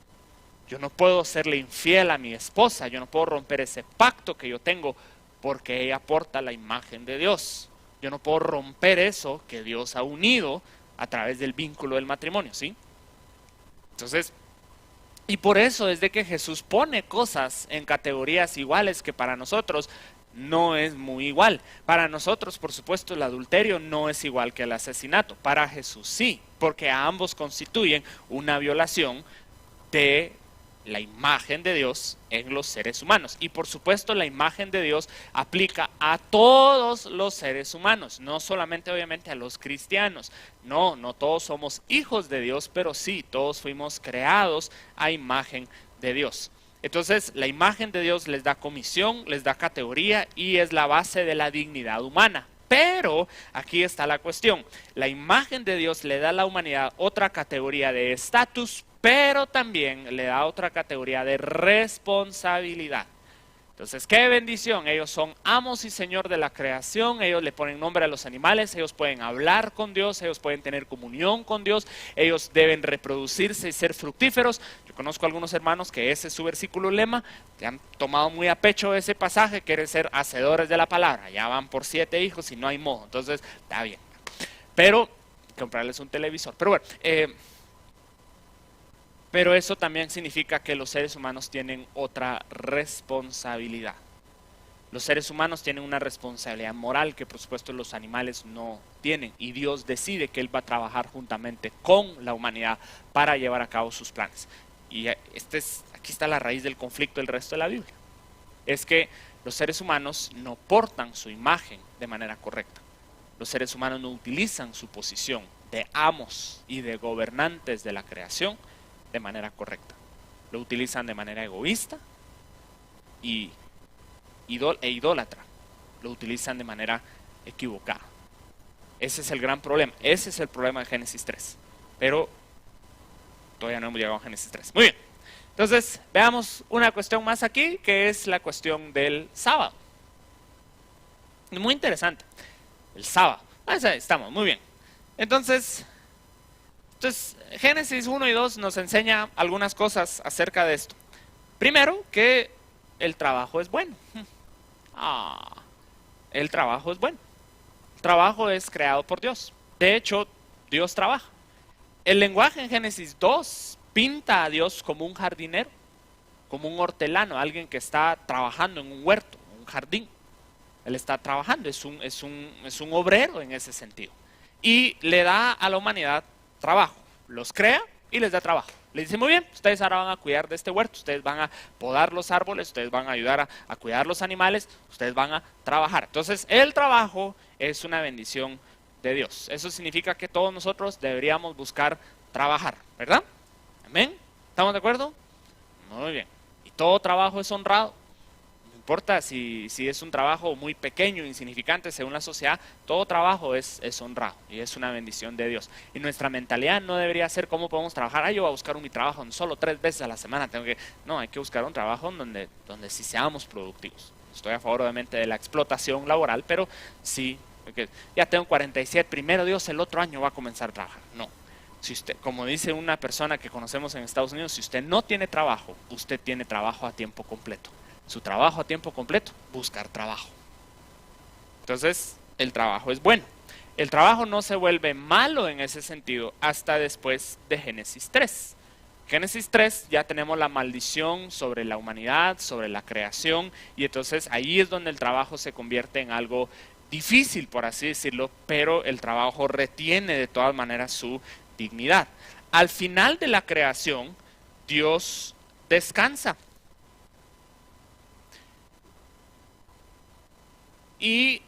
Yo no puedo serle infiel a mi esposa, yo no puedo romper ese pacto que yo tengo porque ella porta la imagen de Dios. Yo no puedo romper eso que Dios ha unido a través del vínculo del matrimonio, ¿sí? Entonces, y por eso es de que Jesús pone cosas en categorías iguales que para nosotros no es muy igual. Para nosotros, por supuesto, el adulterio no es igual que el asesinato. Para Jesús sí, porque ambos constituyen una violación de la imagen de Dios en los seres humanos. Y por supuesto la imagen de Dios aplica a todos los seres humanos, no solamente obviamente a los cristianos. No todos somos hijos de Dios, pero sí, todos fuimos creados a imagen de Dios. Entonces la imagen de Dios les da comisión, les da categoría y es la base de la dignidad humana. Pero aquí está la cuestión, la imagen de Dios le da a la humanidad otra categoría de estatus, pero también le da otra categoría de responsabilidad. Entonces, qué bendición, ellos son amos y señor de la creación, ellos le ponen nombre a los animales, ellos pueden hablar con Dios, ellos pueden tener comunión con Dios, ellos deben reproducirse y ser fructíferos. Yo conozco a algunos hermanos que ese es su versículo lema, que han tomado muy a pecho ese pasaje, quieren ser hacedores de la palabra, ya van por 7 hijos y no hay modo, entonces está bien. Pero, comprarles un televisor, pero bueno, pero eso también significa que los seres humanos tienen otra responsabilidad. Los seres humanos tienen una responsabilidad moral que por supuesto los animales no tienen. Y Dios decide que Él va a trabajar juntamente con la humanidad para llevar a cabo sus planes. Y aquí está la raíz del conflicto del resto de la Biblia. Es que los seres humanos no portan su imagen de manera correcta. Los seres humanos no utilizan su posición de amos y de gobernantes de la creación de manera correcta. Lo utilizan de manera egoísta e idólatra. Lo utilizan de manera equivocada. Ese es el gran problema. Ese es el problema de Génesis 3. Pero todavía no hemos llegado a Génesis 3. Muy bien. Entonces, veamos una cuestión más aquí, que es la cuestión del sábado. Muy interesante. El sábado. Ahí estamos, muy bien. Entonces, Génesis 1 y 2 nos enseña algunas cosas acerca de esto. Primero, que el trabajo es bueno. El trabajo es bueno. El trabajo es creado por Dios. De hecho, Dios trabaja. El lenguaje en Génesis 2 pinta a Dios como un jardinero, como un hortelano, alguien que está trabajando en un huerto, un jardín. Él está trabajando, es un obrero en ese sentido. Y le da a la humanidad trabajo, los crea y les da trabajo. Les dice, muy bien, ustedes ahora van a cuidar de este huerto, ustedes van a podar los árboles, ustedes van a ayudar a cuidar los animales, ustedes van a trabajar. Entonces, el trabajo es una bendición de Dios. Eso significa que todos nosotros deberíamos buscar trabajar, ¿verdad? ¿Amén? ¿Estamos de acuerdo? Muy bien. Y todo trabajo es honrado. No importa si es un trabajo muy pequeño, insignificante según la sociedad, todo trabajo es honrado y es una bendición de Dios. Y nuestra mentalidad no debería ser cómo podemos trabajar. Yo voy a buscar mi trabajo solo 3 veces a la semana. No, hay que buscar un trabajo donde sí seamos productivos. Estoy a favor obviamente de la explotación laboral, pero sí, porque ya tengo 47, primero Dios el otro año va a comenzar a trabajar. No. Si usted, como dice una persona que conocemos en Estados Unidos, si usted no tiene trabajo, usted tiene trabajo a tiempo completo. Su trabajo a tiempo completo, buscar trabajo. Entonces, el trabajo es bueno. El trabajo no se vuelve malo en ese sentido hasta después de Génesis 3. Génesis 3 ya tenemos la maldición sobre la humanidad, sobre la creación, y entonces ahí es donde el trabajo se convierte en algo difícil, por así decirlo, pero el trabajo retiene de todas maneras su dignidad. Al final de la creación, Dios descansa. Y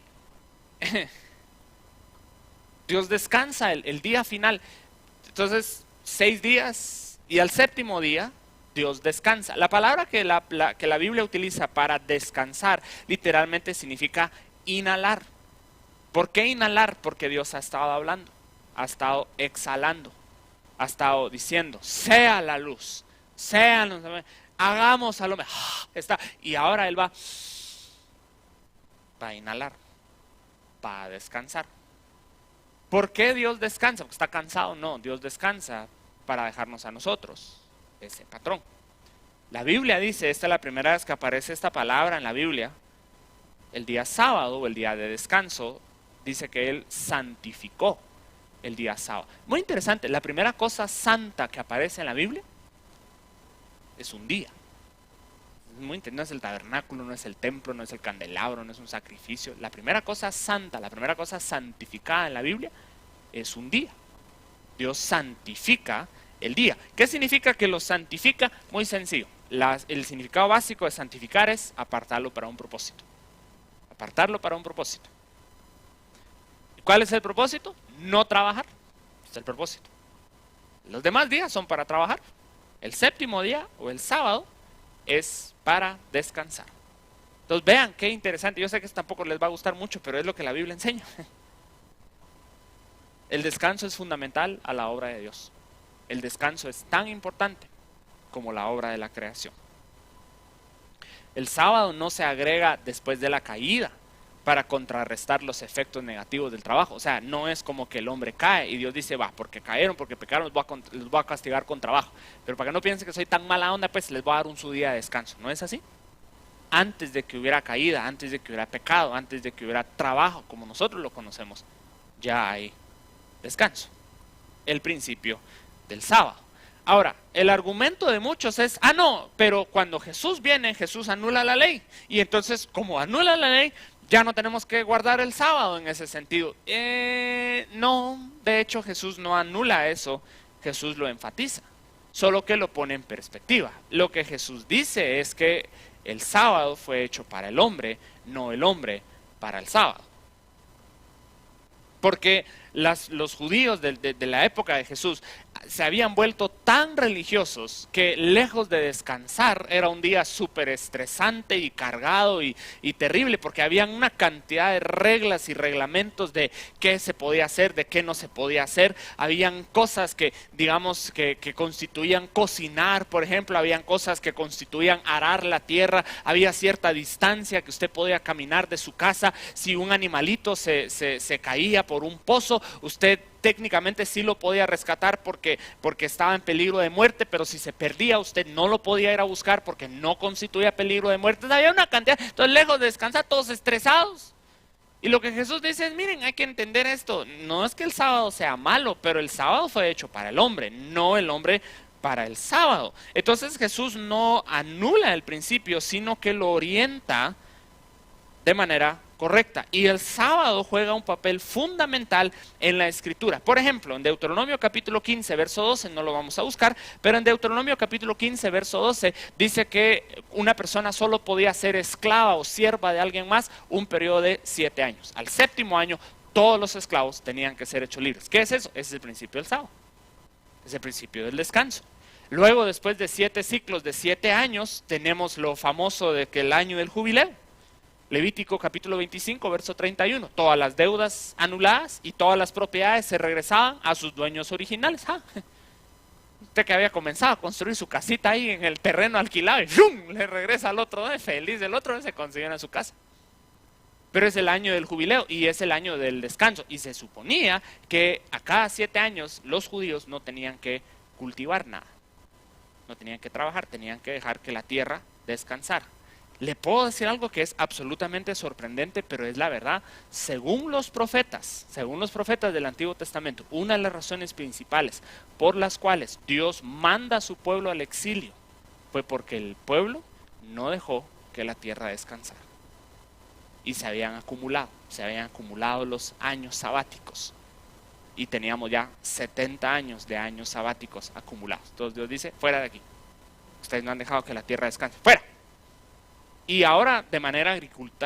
Dios descansa el día final. Entonces, 6 días y al séptimo día Dios descansa. La palabra que la Biblia utiliza para descansar literalmente significa inhalar. ¿Por qué inhalar? Porque Dios ha estado hablando, ha estado exhalando, ha estado diciendo, sea la luz, hagamos al hombre. Y ahora Él va a inhalar, va a descansar. ¿Por qué Dios descansa? ¿Porque está cansado? No, Dios descansa para dejarnos a nosotros ese patrón. La Biblia dice, esta es la primera vez que aparece esta palabra en la Biblia, el día sábado o el día de descanso, dice que Él santificó el día sábado. Muy interesante, la primera cosa santa que aparece en la Biblia es un día. No es el tabernáculo, no es el templo, no es el candelabro, no es un sacrificio. La primera cosa santa, la primera cosa santificada en la Biblia es un día. Dios santifica el día. ¿Qué significa que lo santifica? Muy sencillo. El significado básico de santificar es apartarlo para un propósito. Apartarlo para un propósito. ¿Cuál es el propósito? No trabajar. Es el propósito. Los demás días son para trabajar. El séptimo día o el sábado es para descansar. Entonces vean qué interesante. Yo sé que esto tampoco les va a gustar mucho, pero es lo que la Biblia enseña. El descanso es fundamental a la obra de Dios. El descanso es tan importante como la obra de la creación. El sábado no se agrega después de la caída para contrarrestar los efectos negativos del trabajo. O sea, no es como que el hombre cae y Dios dice, va, porque cayeron, porque pecaron, los voy a castigar con trabajo. Pero para que no piensen que soy tan mala onda, pues les voy a dar su día de descanso. ¿No es así? Antes de que hubiera caída, antes de que hubiera pecado, antes de que hubiera trabajo, como nosotros lo conocemos, ya hay descanso. El principio del sábado. Ahora, el argumento de muchos es, no, pero cuando Jesús viene, Jesús anula la ley. Y entonces, como anula la ley, ya no tenemos que guardar el sábado en ese sentido. No, de hecho Jesús no anula eso, Jesús lo enfatiza, solo que lo pone en perspectiva. Lo que Jesús dice es que el sábado fue hecho para el hombre, no el hombre para el sábado. Porque los judíos de la época de Jesús se habían vuelto tan religiosos que lejos de descansar era un día súper estresante y cargado y terrible, porque habían una cantidad de reglas y reglamentos de qué se podía hacer, de qué no se podía hacer. Habían cosas que, digamos, que constituían cocinar, por ejemplo, habían cosas que constituían arar la tierra, había cierta distancia que usted podía caminar de su casa. Si un animalito se caía por un pozo, usted técnicamente sí lo podía rescatar porque estaba en peligro de muerte, pero si se perdía usted no lo podía ir a buscar porque no constituía peligro de muerte. Había una cantidad, entonces lejos de descansar, todos estresados. Y lo que Jesús dice es, miren, hay que entender esto, no es que el sábado sea malo, pero el sábado fue hecho para el hombre, no el hombre para el sábado. Entonces Jesús no anula el principio, sino que lo orienta de manera correcta. Y el sábado juega un papel fundamental en la escritura. Por ejemplo, en Deuteronomio capítulo 15, verso 12, no lo vamos a buscar, pero en Deuteronomio capítulo 15, verso 12, dice que una persona solo podía ser esclava o sierva de alguien más un periodo de 7 años. Al 7º año, todos los esclavos tenían que ser hechos libres. ¿Qué es eso? Ese es el principio del sábado. Es el principio del descanso. Luego, después de 7 ciclos de 7 años, tenemos lo famoso de que el año del jubileo. Levítico capítulo 25, verso 31. Todas las deudas anuladas y todas las propiedades se regresaban a sus dueños originales. Usted que había comenzado a construir su casita ahí en el terreno alquilado y ¡fum!, le regresa al otro, feliz, el otro se consiguió en su casa. Pero es el año del jubileo y es el año del descanso. Y se suponía que a cada 7 años los judíos no tenían que cultivar nada. No tenían que trabajar, tenían que dejar que la tierra descansara. Le puedo decir algo que es absolutamente sorprendente, pero es la verdad. Según los profetas del Antiguo Testamento, una de las razones principales por las cuales Dios manda a su pueblo al exilio fue porque el pueblo no dejó que la tierra descansara. Y se habían acumulado los años sabáticos. Y teníamos ya 70 años de años sabáticos acumulados. Entonces Dios dice, fuera de aquí. Ustedes no han dejado que la tierra descanse. ¡Fuera! Y ahora de manera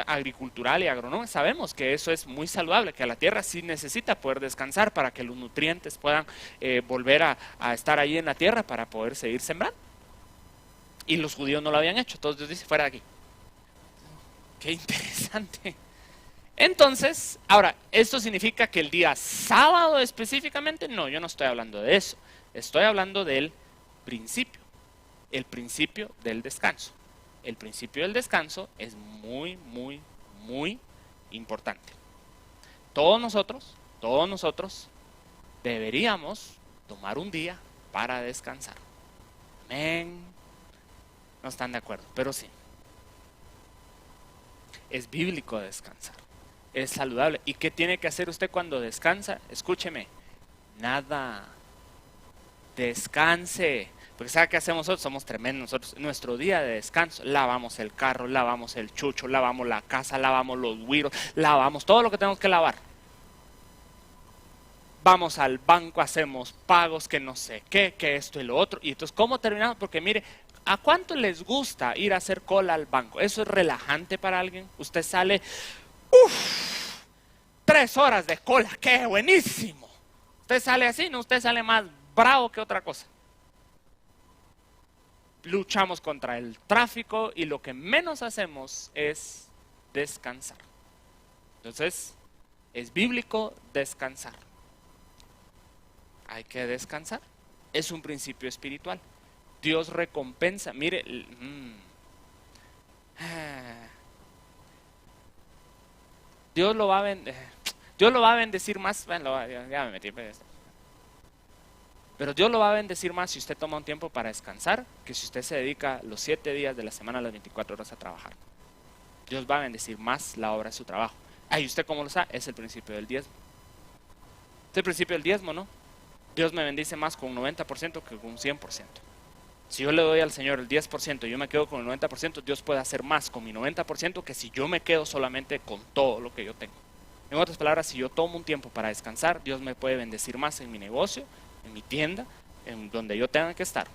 agricultural y agronómica sabemos que eso es muy saludable, que la tierra sí necesita poder descansar para que los nutrientes puedan volver a estar ahí en la tierra para poder seguir sembrando. Y los judíos no lo habían hecho, entonces Dios dice, fuera de aquí. Qué interesante. Entonces, ahora, ¿esto significa que el día sábado específicamente? No, yo no estoy hablando de eso. Estoy hablando del principio, el principio del descanso. El principio del descanso es muy, muy, muy importante. Todos nosotros deberíamos tomar un día para descansar. Amén. No están de acuerdo, pero sí. Es bíblico descansar. Es saludable. ¿Y qué tiene que hacer usted cuando descansa? Escúcheme. Nada. Descanse. Porque ¿sabe qué hacemos nosotros? Somos tremendos nosotros. Nuestro día de descanso, lavamos el carro, lavamos el chucho, lavamos la casa, lavamos los güiros, lavamos todo lo que tenemos que lavar. Vamos al banco, hacemos pagos, que no sé qué, que esto y lo otro. Y entonces, ¿cómo terminamos? Porque mire, ¿a cuánto les gusta ir a hacer cola al banco? ¿Eso es relajante para alguien? Usted sale, 3 horas de cola, ¡qué buenísimo! Usted sale así, ¿no? Usted sale más bravo que otra cosa. Luchamos contra el tráfico y lo que menos hacemos es descansar. Entonces, es bíblico descansar. Hay que descansar. es un principio espiritual. Dios recompensa. Mire, Dios lo va a Dios lo va a bendecir más. Bueno, ya me metí. Pero Dios lo va a bendecir más si usted toma un tiempo para descansar que si usted se dedica los 7 días de la semana, las 24 horas a trabajar. Dios va a bendecir más la obra de su trabajo. ¿Y usted cómo lo sabe? Es el principio del diezmo. Es el principio del diezmo, ¿no? Dios me bendice más con un 90% que con un 100%. Si yo le doy al Señor el 10% y yo me quedo con el 90%, Dios puede hacer más con mi 90% que si yo me quedo solamente con todo lo que yo tengo. En otras palabras, si yo tomo un tiempo para descansar, Dios me puede bendecir más en mi negocio, en mi tienda, en donde yo tenga que estar,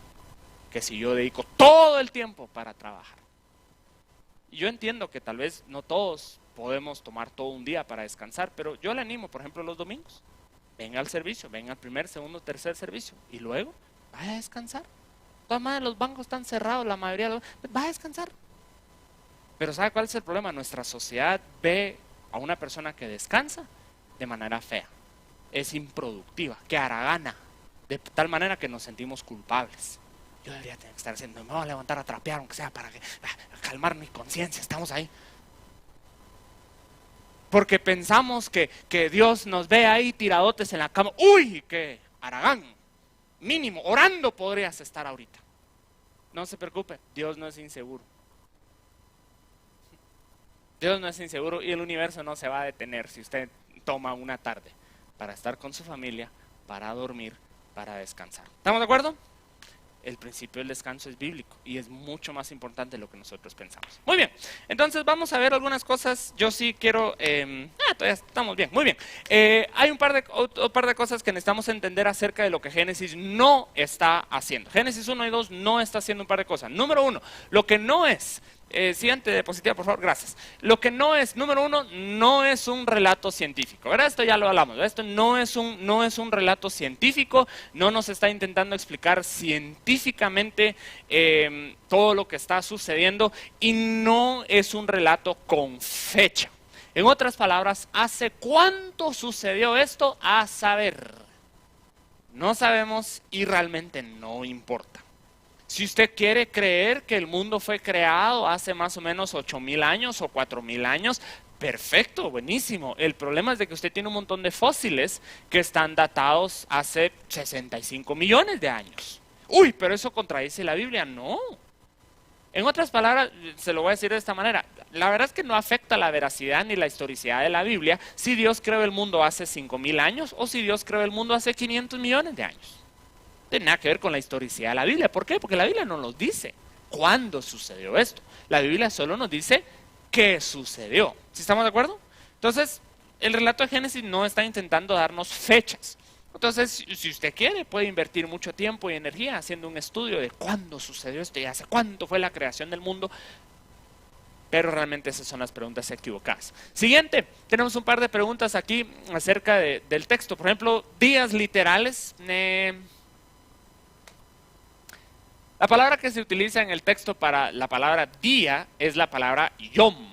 que si yo dedico todo el tiempo para trabajar. Y yo entiendo que tal vez no todos podemos tomar todo un día para descansar, pero yo le animo, por ejemplo, los domingos. Venga al servicio, venga al primer, segundo, tercer servicio y luego vaya a descansar. De todas maneras, los bancos están cerrados, la mayoría de los... va a descansar. Pero ¿sabe cuál es el problema? Nuestra sociedad ve a una persona que descansa de manera fea. Es improductiva, que haragana, de tal manera que nos sentimos culpables. Yo debería tener que estar haciendo, me voy a levantar a trapear, aunque sea para calmar mi conciencia, estamos ahí. Porque pensamos que Dios nos ve ahí tiradotes en la cama. ¡Uy, qué haragán! Mínimo, orando podrías estar ahorita. No se preocupe, Dios no es inseguro. Dios no es inseguro y el universo no se va a detener si usted toma una tarde para estar con su familia, para dormir, para descansar. ¿Estamos de acuerdo? El principio del descanso es bíblico y es mucho más importante de lo que nosotros pensamos. Muy bien, entonces vamos a ver algunas cosas. Yo sí quiero... todavía estamos bien, muy bien. Hay un par de cosas que necesitamos entender acerca de lo que Génesis no está haciendo. Génesis 1 y 2 no está haciendo un par de cosas. Número 1, lo que no es... siguiente diapositiva, por favor, gracias. Lo que no es, número 1, no es un relato científico, ¿verdad? Esto ya lo hablamos, ¿verdad? Esto no es un relato científico, no nos está intentando explicar científicamente todo lo que está sucediendo y no es un relato con fecha. En otras palabras, ¿hace cuánto sucedió esto? A saber. No sabemos y realmente no importa. Si usted quiere creer que el mundo fue creado hace más o menos 8,000 años o 4,000 años, perfecto, buenísimo. El problema es de que usted tiene un montón de fósiles que están datados hace 65 millones de años. Uy, pero eso contradice la Biblia. No. En otras palabras, se lo voy a decir de esta manera. La verdad es que no afecta la veracidad ni la historicidad de la Biblia si Dios creó el mundo hace 5,000 años o si Dios creó el mundo hace 500 millones de años. No tiene nada que ver con la historicidad de la Biblia. ¿Por qué? Porque la Biblia no nos dice cuándo sucedió esto. La Biblia solo nos dice qué sucedió. ¿Sí estamos de acuerdo? Entonces, el relato de Génesis no está intentando darnos fechas. Entonces, si usted quiere, puede invertir mucho tiempo y energía haciendo un estudio de cuándo sucedió esto y hace cuánto fue la creación del mundo. Pero realmente esas son las preguntas equivocadas. Siguiente, tenemos un par de preguntas aquí acerca del texto. Por ejemplo, días literales. La palabra que se utiliza en el texto para la palabra día es la palabra yom.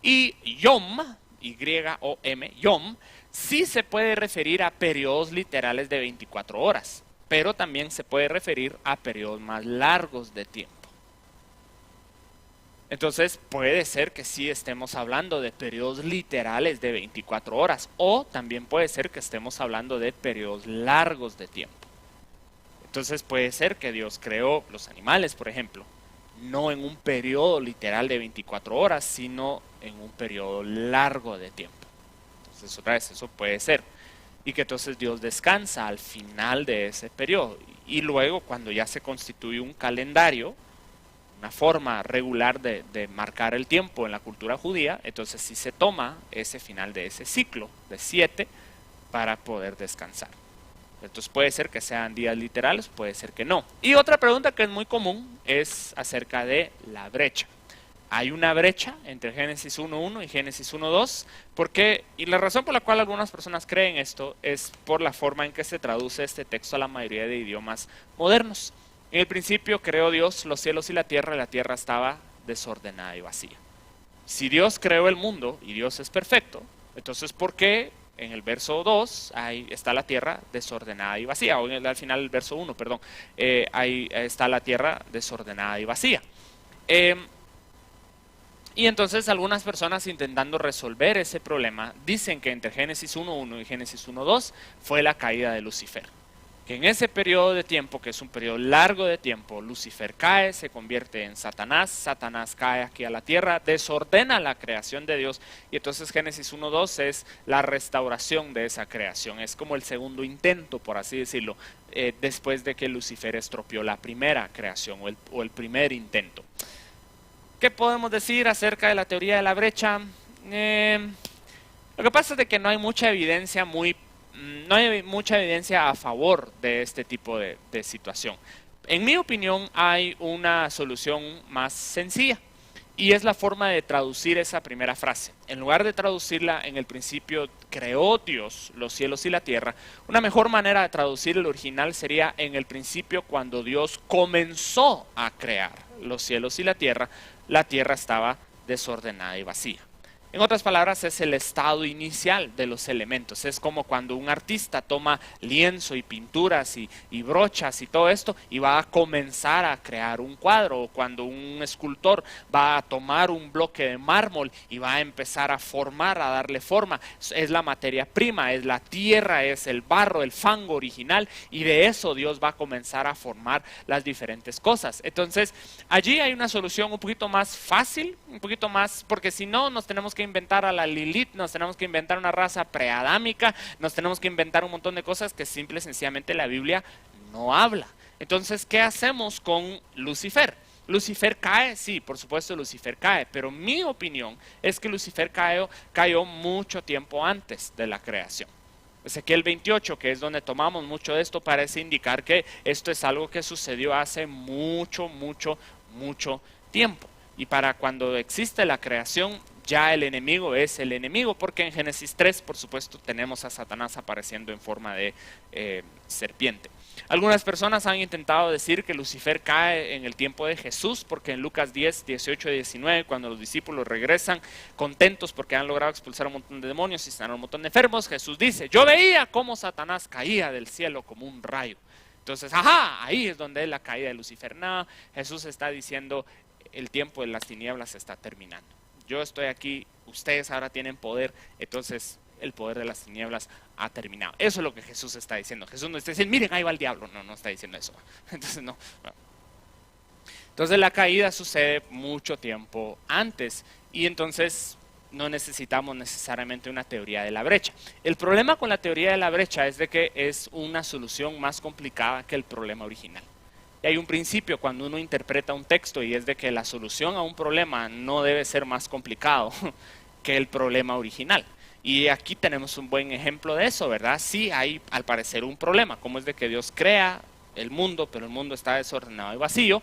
Y yom, Y-O-M, yom, sí se puede referir a periodos literales de 24 horas, pero también se puede referir a periodos más largos de tiempo. Entonces puede ser que sí estemos hablando de periodos literales de 24 horas o también puede ser que estemos hablando de periodos largos de tiempo. Entonces puede ser que Dios creó los animales, por ejemplo, no en un periodo literal de 24 horas, sino en un periodo largo de tiempo. Entonces otra vez eso puede ser. Y que entonces Dios descansa al final de ese periodo. Y luego cuando ya se constituye un calendario, una forma regular de marcar el tiempo en la cultura judía, entonces sí se toma ese final de ese ciclo de 7 para poder descansar. Entonces puede ser que sean días literales, puede ser que no. Y otra pregunta que es muy común es acerca de la brecha. Hay una brecha entre Génesis 1.1 y Génesis 1.2, y la razón por la cual algunas personas creen esto es por la forma en que se traduce este texto a la mayoría de idiomas modernos. En el principio creó Dios los cielos y la tierra estaba desordenada y vacía. Si Dios creó el mundo y Dios es perfecto, entonces ¿por qué en el verso 2, ahí está la tierra desordenada y vacía, o al final del verso 1, perdón, ahí está la tierra desordenada y vacía. Y entonces algunas personas, intentando resolver ese problema, dicen que entre Génesis 1.1 y Génesis 1.2 fue la caída de Lucifer. Que en ese periodo de tiempo, que es un periodo largo de tiempo, Lucifer cae, se convierte en Satanás, Satanás cae aquí a la tierra, desordena la creación de Dios, y entonces Génesis 1.2 es la restauración de esa creación, es como el segundo intento, por así decirlo, después de que Lucifer estropeó la primera creación o el primer intento. ¿Qué podemos decir acerca de la teoría de la brecha? Lo que pasa es de que no hay mucha evidencia a favor de este tipo de situación. En mi opinión, hay una solución más sencilla, y es la forma de traducir esa primera frase. En lugar de traducirla en el principio creó Dios los cielos y la tierra, una mejor manera de traducir el original sería en el principio, cuando Dios comenzó a crear los cielos y la tierra estaba desordenada y vacía. En otras palabras, es el estado inicial de los elementos. Es como cuando un artista toma lienzo y pinturas y brochas y todo esto y va a comenzar a crear un cuadro, o cuando un escultor va a tomar un bloque de mármol y va a empezar a formar, a darle forma. Es la materia prima, es la tierra, es el barro, el fango original, y de eso Dios va a comenzar a formar las diferentes cosas. Entonces, allí hay una solución un poquito más fácil, un poquito más, porque si no, nos tenemos que inventar a la Lilith, nos tenemos que inventar una raza preadámica, nos tenemos que inventar un montón de cosas que simple y sencillamente la Biblia no habla. Entonces, ¿qué hacemos con Lucifer? ¿Lucifer cae? Sí, por supuesto Lucifer cae, pero mi opinión es que Lucifer cayó mucho tiempo antes de la creación. Ezequiel 28, que es donde tomamos mucho de esto, parece indicar que esto es algo que sucedió hace mucho tiempo. Y para cuando existe la creación, ya el enemigo es el enemigo, porque en Génesis 3, por supuesto, tenemos a Satanás apareciendo en forma de serpiente. Algunas personas han intentado decir que Lucifer cae en el tiempo de Jesús, porque en Lucas 10, 18 y 19, cuando los discípulos regresan contentos porque han logrado expulsar un montón de demonios y sanar un montón de enfermos, Jesús dice: yo veía cómo Satanás caía del cielo como un rayo. Entonces, ahí es donde es la caída de Lucifer. No, Jesús está diciendo: el tiempo de las tinieblas está terminando. Yo estoy aquí, ustedes ahora tienen poder, entonces el poder de las tinieblas ha terminado. Eso es lo que Jesús está diciendo. Jesús no está diciendo: miren, ahí va el diablo. No está diciendo eso. Entonces, no. Entonces la caída sucede mucho tiempo antes, y entonces no necesitamos necesariamente una teoría de la brecha. El problema con la teoría de la brecha es de que es una solución más complicada que el problema original. Y hay un principio cuando uno interpreta un texto, y es de que la solución a un problema no debe ser más complicado que el problema original. Y aquí tenemos un buen ejemplo de eso, ¿verdad? Sí hay al parecer un problema, como es de que Dios crea el mundo, pero el mundo está desordenado y vacío.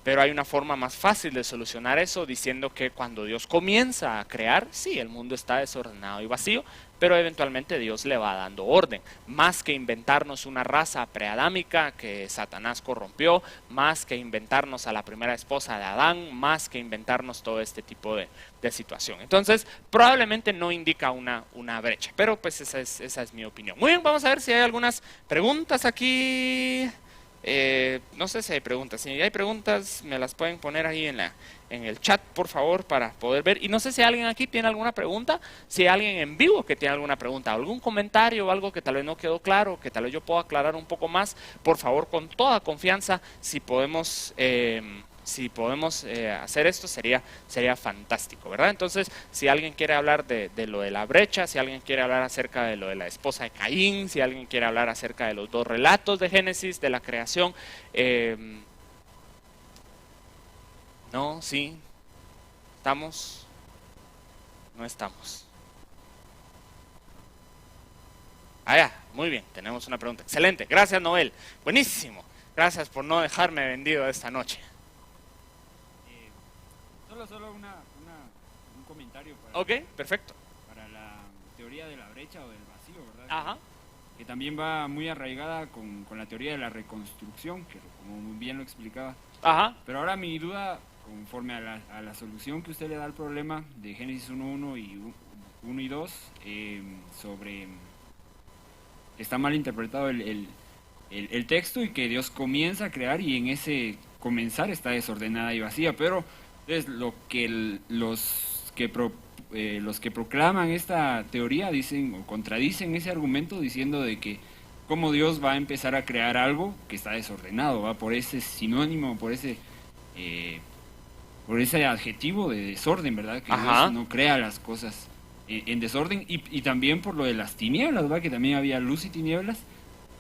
Pero hay una forma más fácil de solucionar eso, diciendo que cuando Dios comienza a crear, sí, el mundo está desordenado y vacío, pero eventualmente Dios le va dando orden. Más que inventarnos una raza preadámica que Satanás corrompió, más que inventarnos a la primera esposa de Adán, más que inventarnos todo este tipo de situación. Entonces, probablemente no indica una brecha, pero pues esa es mi opinión. Muy bien, vamos a ver si hay algunas preguntas aquí. No sé si hay preguntas. Si hay preguntas, me las pueden poner ahí en el chat, por favor, para poder ver. Y no sé si alguien aquí tiene alguna pregunta, si hay alguien en vivo que tiene alguna pregunta, algún comentario o algo que tal vez no quedó claro, que tal vez yo pueda aclarar un poco más. Por favor, con toda confianza, si podemos hacer esto, sería fantástico, ¿verdad? Entonces, si alguien quiere hablar de lo de la brecha, si alguien quiere hablar acerca de lo de la esposa de Caín, si alguien quiere hablar acerca de los dos relatos de Génesis, de la creación, no, sí, ¿estamos? No estamos. Ya, muy bien, tenemos una pregunta. Excelente, gracias Noel, buenísimo. Gracias por no dejarme vendido esta noche. Solo un comentario Ok, perfecto. Para la teoría de la brecha o del vacío, ¿verdad? Ajá. Que también va muy arraigada con la teoría de la reconstrucción, que como muy bien lo explicaba. Ajá. Pero ahora mi duda, conforme a la solución que usted le da al problema de Génesis 1.1 1 y 2, sobre... Está mal interpretado el texto y que Dios comienza a crear y en ese comenzar está desordenada y vacía, pero es lo que los que proclaman esta teoría dicen o contradicen ese argumento diciendo de que cómo Dios va a empezar a crear algo que está desordenado, va por ese sinónimo, por ese adjetivo de desorden, ¿verdad? Que Ajá. Dios no crea las cosas en desorden y también por lo de las tinieblas, ¿verdad? Que también había luz y tinieblas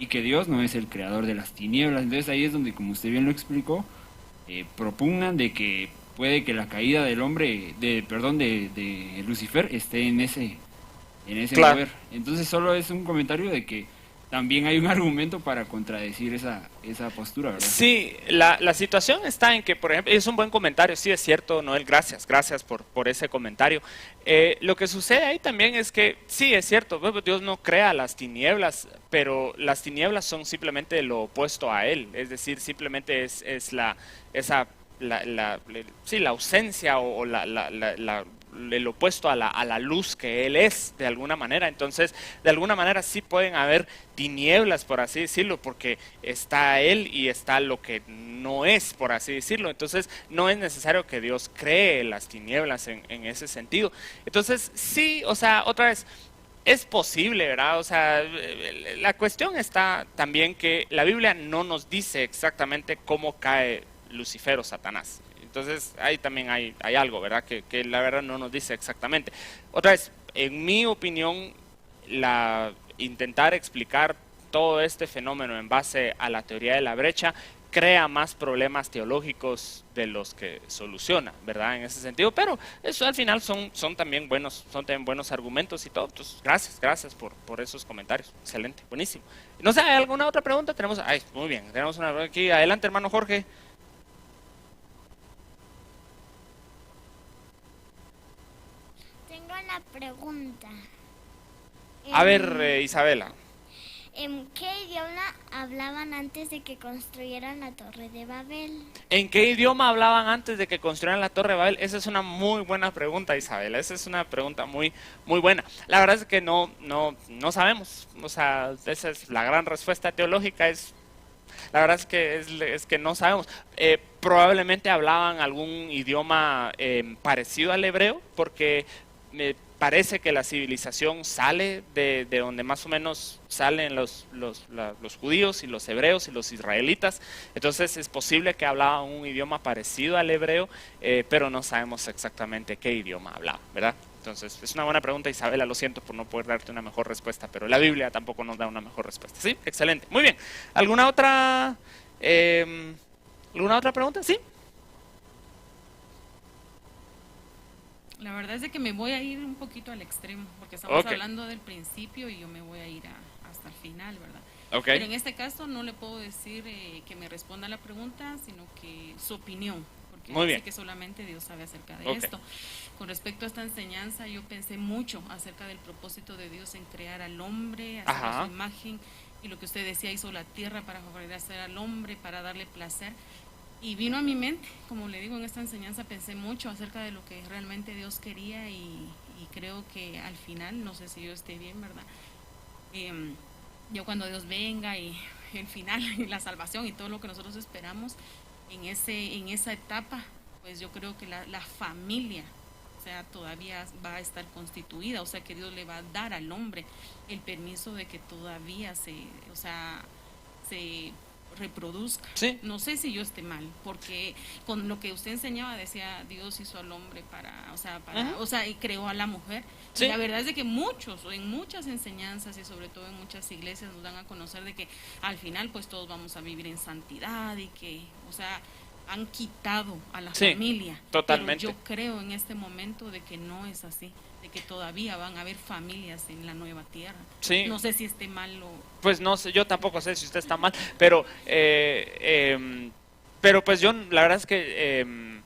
y que Dios no es el creador de las tinieblas. Entonces ahí es donde, como usted bien lo explicó, propugnan de que puede que la caída del hombre, de Lucifer esté en ese Claro. mover. Entonces solo es un comentario de que también hay un argumento para contradecir esa postura, ¿verdad? Sí, la situación está en que, por ejemplo, es un buen comentario, sí es cierto, Noel, gracias por ese comentario. Lo que sucede ahí también es que, sí es cierto, Dios no crea las tinieblas, pero las tinieblas son simplemente lo opuesto a Él, es decir, simplemente es la ausencia o el opuesto a la luz que Él es, de alguna manera. Entonces, de alguna manera sí pueden haber tinieblas, por así decirlo, porque está Él y está lo que no es, por así decirlo. Entonces, no es necesario que Dios cree las tinieblas en ese sentido. Entonces, sí, o sea, otra vez, es posible, ¿verdad? O sea, la cuestión está también que la Biblia no nos dice exactamente cómo cae Lucifer o Satanás. Entonces ahí también hay algo, ¿verdad? Que la verdad no nos dice exactamente. Otra vez, en mi opinión, intentar explicar todo este fenómeno en base a la teoría de la brecha crea más problemas teológicos de los que soluciona, ¿verdad? En ese sentido, pero eso al final son también buenos argumentos y todo. Entonces, gracias por esos comentarios. Excelente, buenísimo. No sé, ¿hay alguna otra pregunta? Muy bien, tenemos una aquí. Adelante, hermano Jorge. Tengo una pregunta. A ver, Isabela. ¿En qué idioma hablaban antes de que construyeran la Torre de Babel? ¿En qué idioma hablaban antes de que construyeran la Torre de Babel? Esa es una muy buena pregunta, Isabela. Esa es una pregunta muy buena. La verdad es que no sabemos. O sea, esa es la gran respuesta teológica. La verdad es que no sabemos. Probablemente hablaban algún idioma parecido al hebreo, porque me parece que la civilización sale de donde más o menos salen los judíos y los hebreos y los israelitas. Entonces es posible que hablaban un idioma parecido al hebreo, pero no sabemos exactamente qué idioma hablaban, ¿verdad? Entonces es una buena pregunta, Isabela, lo siento por no poder darte una mejor respuesta, pero la Biblia tampoco nos da una mejor respuesta. Sí, excelente, muy bien. ¿Alguna otra pregunta? Sí. La verdad es de que me voy a ir un poquito al extremo, porque estamos Ok. hablando del principio y yo me voy a ir hasta el final, ¿verdad? Ok. Pero en este caso no le puedo decir que me responda la pregunta, sino que su opinión, porque Muy yo bien. sé que solamente Dios sabe acerca de Ok. esto. Con respecto a esta enseñanza, yo pensé mucho acerca del propósito de Dios en crear al hombre, hacer a Ajá. su imagen, y lo que usted decía, hizo la tierra para favorecer al hombre, para darle placer. Y vino a mi mente, como le digo, en esta enseñanza pensé mucho acerca de lo que realmente Dios quería y creo que al final, no sé si yo esté bien, ¿verdad? Yo cuando Dios venga y el final y la salvación y todo lo que nosotros esperamos en esa etapa, pues yo creo que la familia, o sea, todavía va a estar constituida, o sea, que Dios le va a dar al hombre el permiso de que todavía se reproduzca. Sí. No sé si yo esté mal, porque con lo que usted enseñaba decía Dios hizo al hombre y creó a la mujer. Sí. Y la verdad es de que en muchas enseñanzas y sobre todo en muchas iglesias nos dan a conocer de que al final pues todos vamos a vivir en santidad y que, o sea, han quitado a la familia. Totalmente. Pero yo creo en este momento de que no es así, de que todavía van a haber familias en la nueva tierra. Sí. No sé si esté mal o... Pues no sé, yo tampoco sé si usted está mal, pero pues yo la verdad es que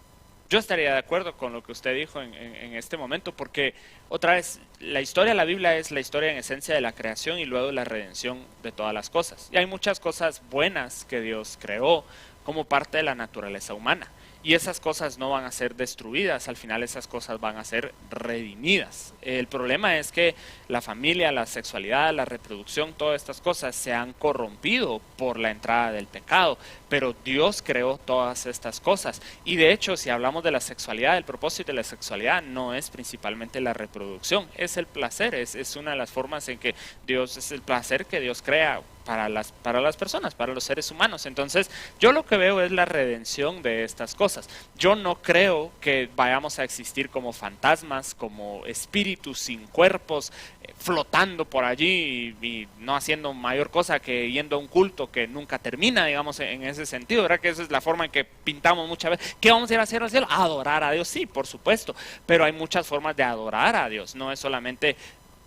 yo estaría de acuerdo con lo que usted dijo en este momento, porque otra vez, la historia de la Biblia es la historia en esencia de la creación y luego la redención de todas las cosas. Y hay muchas cosas buenas que Dios creó como parte de la naturaleza humana. y esas cosas no van a ser destruidas, al final esas cosas van a ser redimidas. El problema es que la familia, la sexualidad, la reproducción, todas estas cosas se han corrompido por la entrada del pecado, pero Dios creó todas estas cosas. Y de hecho, si hablamos de la sexualidad, el propósito de la sexualidad no es principalmente la reproducción, es el placer, es una de las formas en que Dios, es el placer que Dios crea para las personas, para los seres humanos. Entonces, yo lo que veo es la redención de estas cosas. Yo no creo que vayamos a existir como fantasmas, como espíritus sin cuerpos, flotando por allí y no haciendo mayor cosa que yendo a un culto que nunca termina, digamos, en ese sentido, ¿verdad? Que esa es la forma en que pintamos muchas veces. ¿Qué vamos a ir a hacer al cielo? Adorar a Dios, sí, por supuesto, pero hay muchas formas de adorar a Dios, no es solamente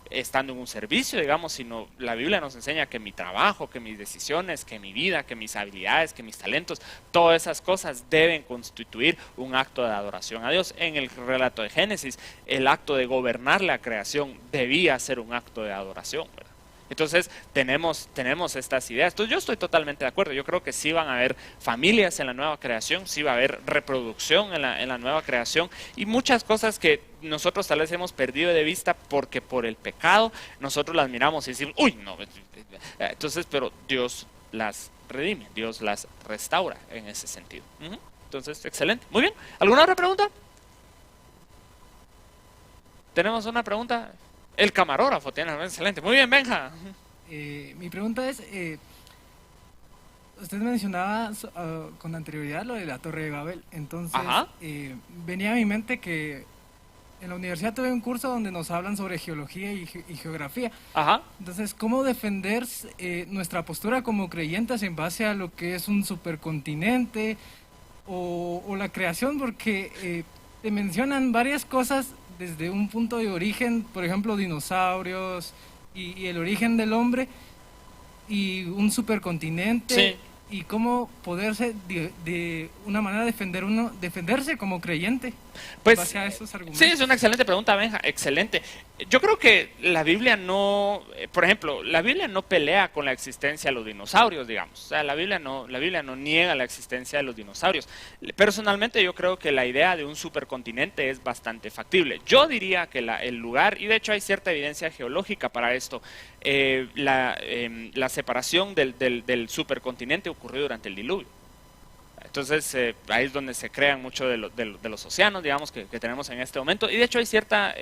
estando en un servicio, digamos, sino la Biblia nos enseña que mi trabajo, que mis decisiones, que mi vida, que mis habilidades, que mis talentos, todas esas cosas deben constituir un acto de adoración a Dios. En el relato de Génesis, el acto de gobernar la creación debía ser un acto de adoración, ¿verdad? Entonces tenemos estas ideas. Entonces yo estoy totalmente de acuerdo. Yo creo que sí van a haber familias en la nueva creación, sí va a haber reproducción en la nueva creación y muchas cosas que nosotros tal vez hemos perdido de vista porque por el pecado nosotros las miramos y decimos, uy, no. Entonces, pero Dios las redime, Dios las restaura en ese sentido. Entonces, excelente. Muy bien. ¿Alguna otra pregunta? ¿Tenemos una pregunta? El camarógrafo tiene, excelente. Muy bien, Benja. Mi pregunta es, usted mencionaba con anterioridad lo de la Torre de Babel. Entonces, venía a mi mente que en la universidad tuve un curso donde nos hablan sobre geología y geografía. Ajá. Entonces, ¿cómo defender nuestra postura como creyentes en base a lo que es un supercontinente o la creación? Porque te mencionan varias cosas desde un punto de origen, por ejemplo, dinosaurios y el origen del hombre y un supercontinente. Sí. Y cómo poderse de una manera defenderse como creyente, pues, base a esos argumentos. Sí, es una excelente pregunta, Benja, excelente. Yo creo que la Biblia no, por ejemplo, la Biblia no pelea con la existencia de los dinosaurios, digamos. O sea, la Biblia no niega la existencia de los dinosaurios. Personalmente yo creo que la idea de un supercontinente es bastante factible. Yo diría que el lugar, y de hecho hay cierta evidencia geológica para esto, la separación del supercontinente ocurrió durante el diluvio. Entonces ahí es donde se crean mucho de los océanos, digamos, que tenemos en este momento. Y de hecho hay cierta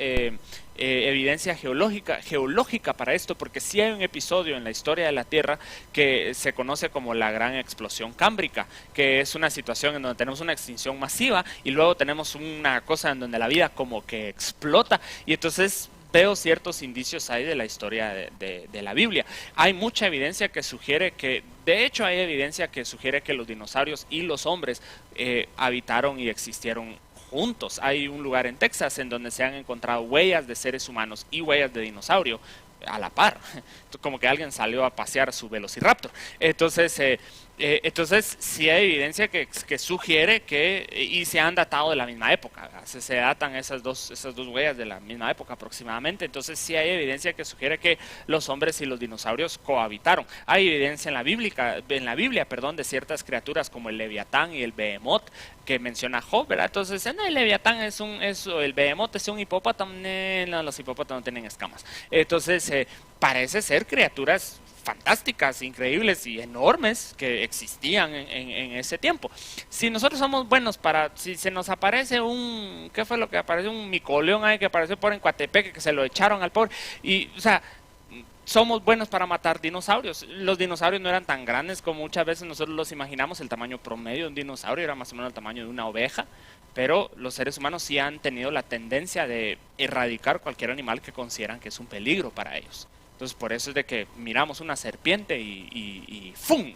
evidencia geológica para esto, porque sí hay un episodio en la historia de la Tierra que se conoce como la Gran Explosión Cámbrica, que es una situación en donde tenemos una extinción masiva y luego tenemos una cosa en donde la vida como que explota. Y entonces veo ciertos indicios ahí de la historia de la Biblia. Hay mucha evidencia que sugiere que, de hecho hay evidencia que sugiere que los dinosaurios y los hombres habitaron y existieron juntos. Hay un lugar en Texas en donde se han encontrado huellas de seres humanos y huellas de dinosaurio a la par, como que alguien salió a pasear su velociraptor. Entonces sí hay evidencia que sugiere que, y se han datado de la misma época, se datan esas dos huellas de la misma época aproximadamente. Entonces sí hay evidencia que sugiere que los hombres y los dinosaurios cohabitaron. Hay evidencia en la Biblia, de ciertas criaturas como el Leviatán y el Behemoth que menciona Job, ¿verdad? Entonces, el Leviatán el Behemoth es un hipopótamo, no, los hipopótamos no tienen escamas. Entonces parece ser criaturas fantásticas, increíbles y enormes que existían en ese tiempo. Si nosotros somos buenos si se nos aparece ¿qué fue lo que apareció? Un micoleón ahí que apareció por en Coatepeque, que se lo echaron al pobre, y, o sea, somos buenos para matar dinosaurios. Los dinosaurios no eran tan grandes como muchas veces nosotros los imaginamos. El tamaño promedio de un dinosaurio era más o menos el tamaño de una oveja, pero los seres humanos sí han tenido la tendencia de erradicar cualquier animal que consideran que es un peligro para ellos. Entonces por eso es de que miramos una serpiente y ¡fum!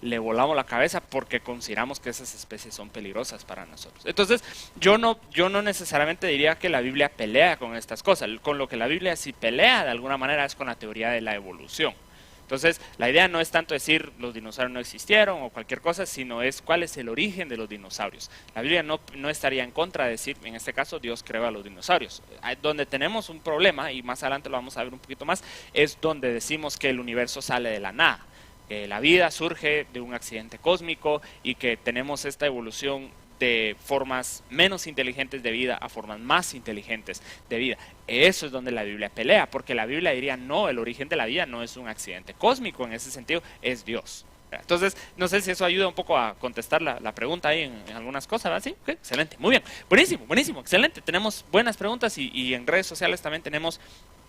Le volamos la cabeza porque consideramos que esas especies son peligrosas para nosotros. Entonces yo no necesariamente diría que la Biblia pelea con estas cosas. Con lo que la Biblia sí pelea de alguna manera es con la teoría de la evolución. Entonces la idea no es tanto decir los dinosaurios no existieron o cualquier cosa, sino es cuál es el origen de los dinosaurios. La Biblia no estaría en contra de decir, en este caso, Dios creó a los dinosaurios. Donde tenemos un problema, y más adelante lo vamos a ver un poquito más, es donde decimos que el universo sale de la nada, que la vida surge de un accidente cósmico y que tenemos esta evolución de formas menos inteligentes de vida a formas más inteligentes de vida. Eso es donde la Biblia pelea, porque la Biblia diría, no, el origen de la vida no es un accidente cósmico, en ese sentido es Dios. Entonces, no sé si eso ayuda un poco a contestar la pregunta ahí en algunas cosas, ¿verdad? Sí, okay, excelente, muy bien, buenísimo, excelente. Tenemos buenas preguntas y en redes sociales también tenemos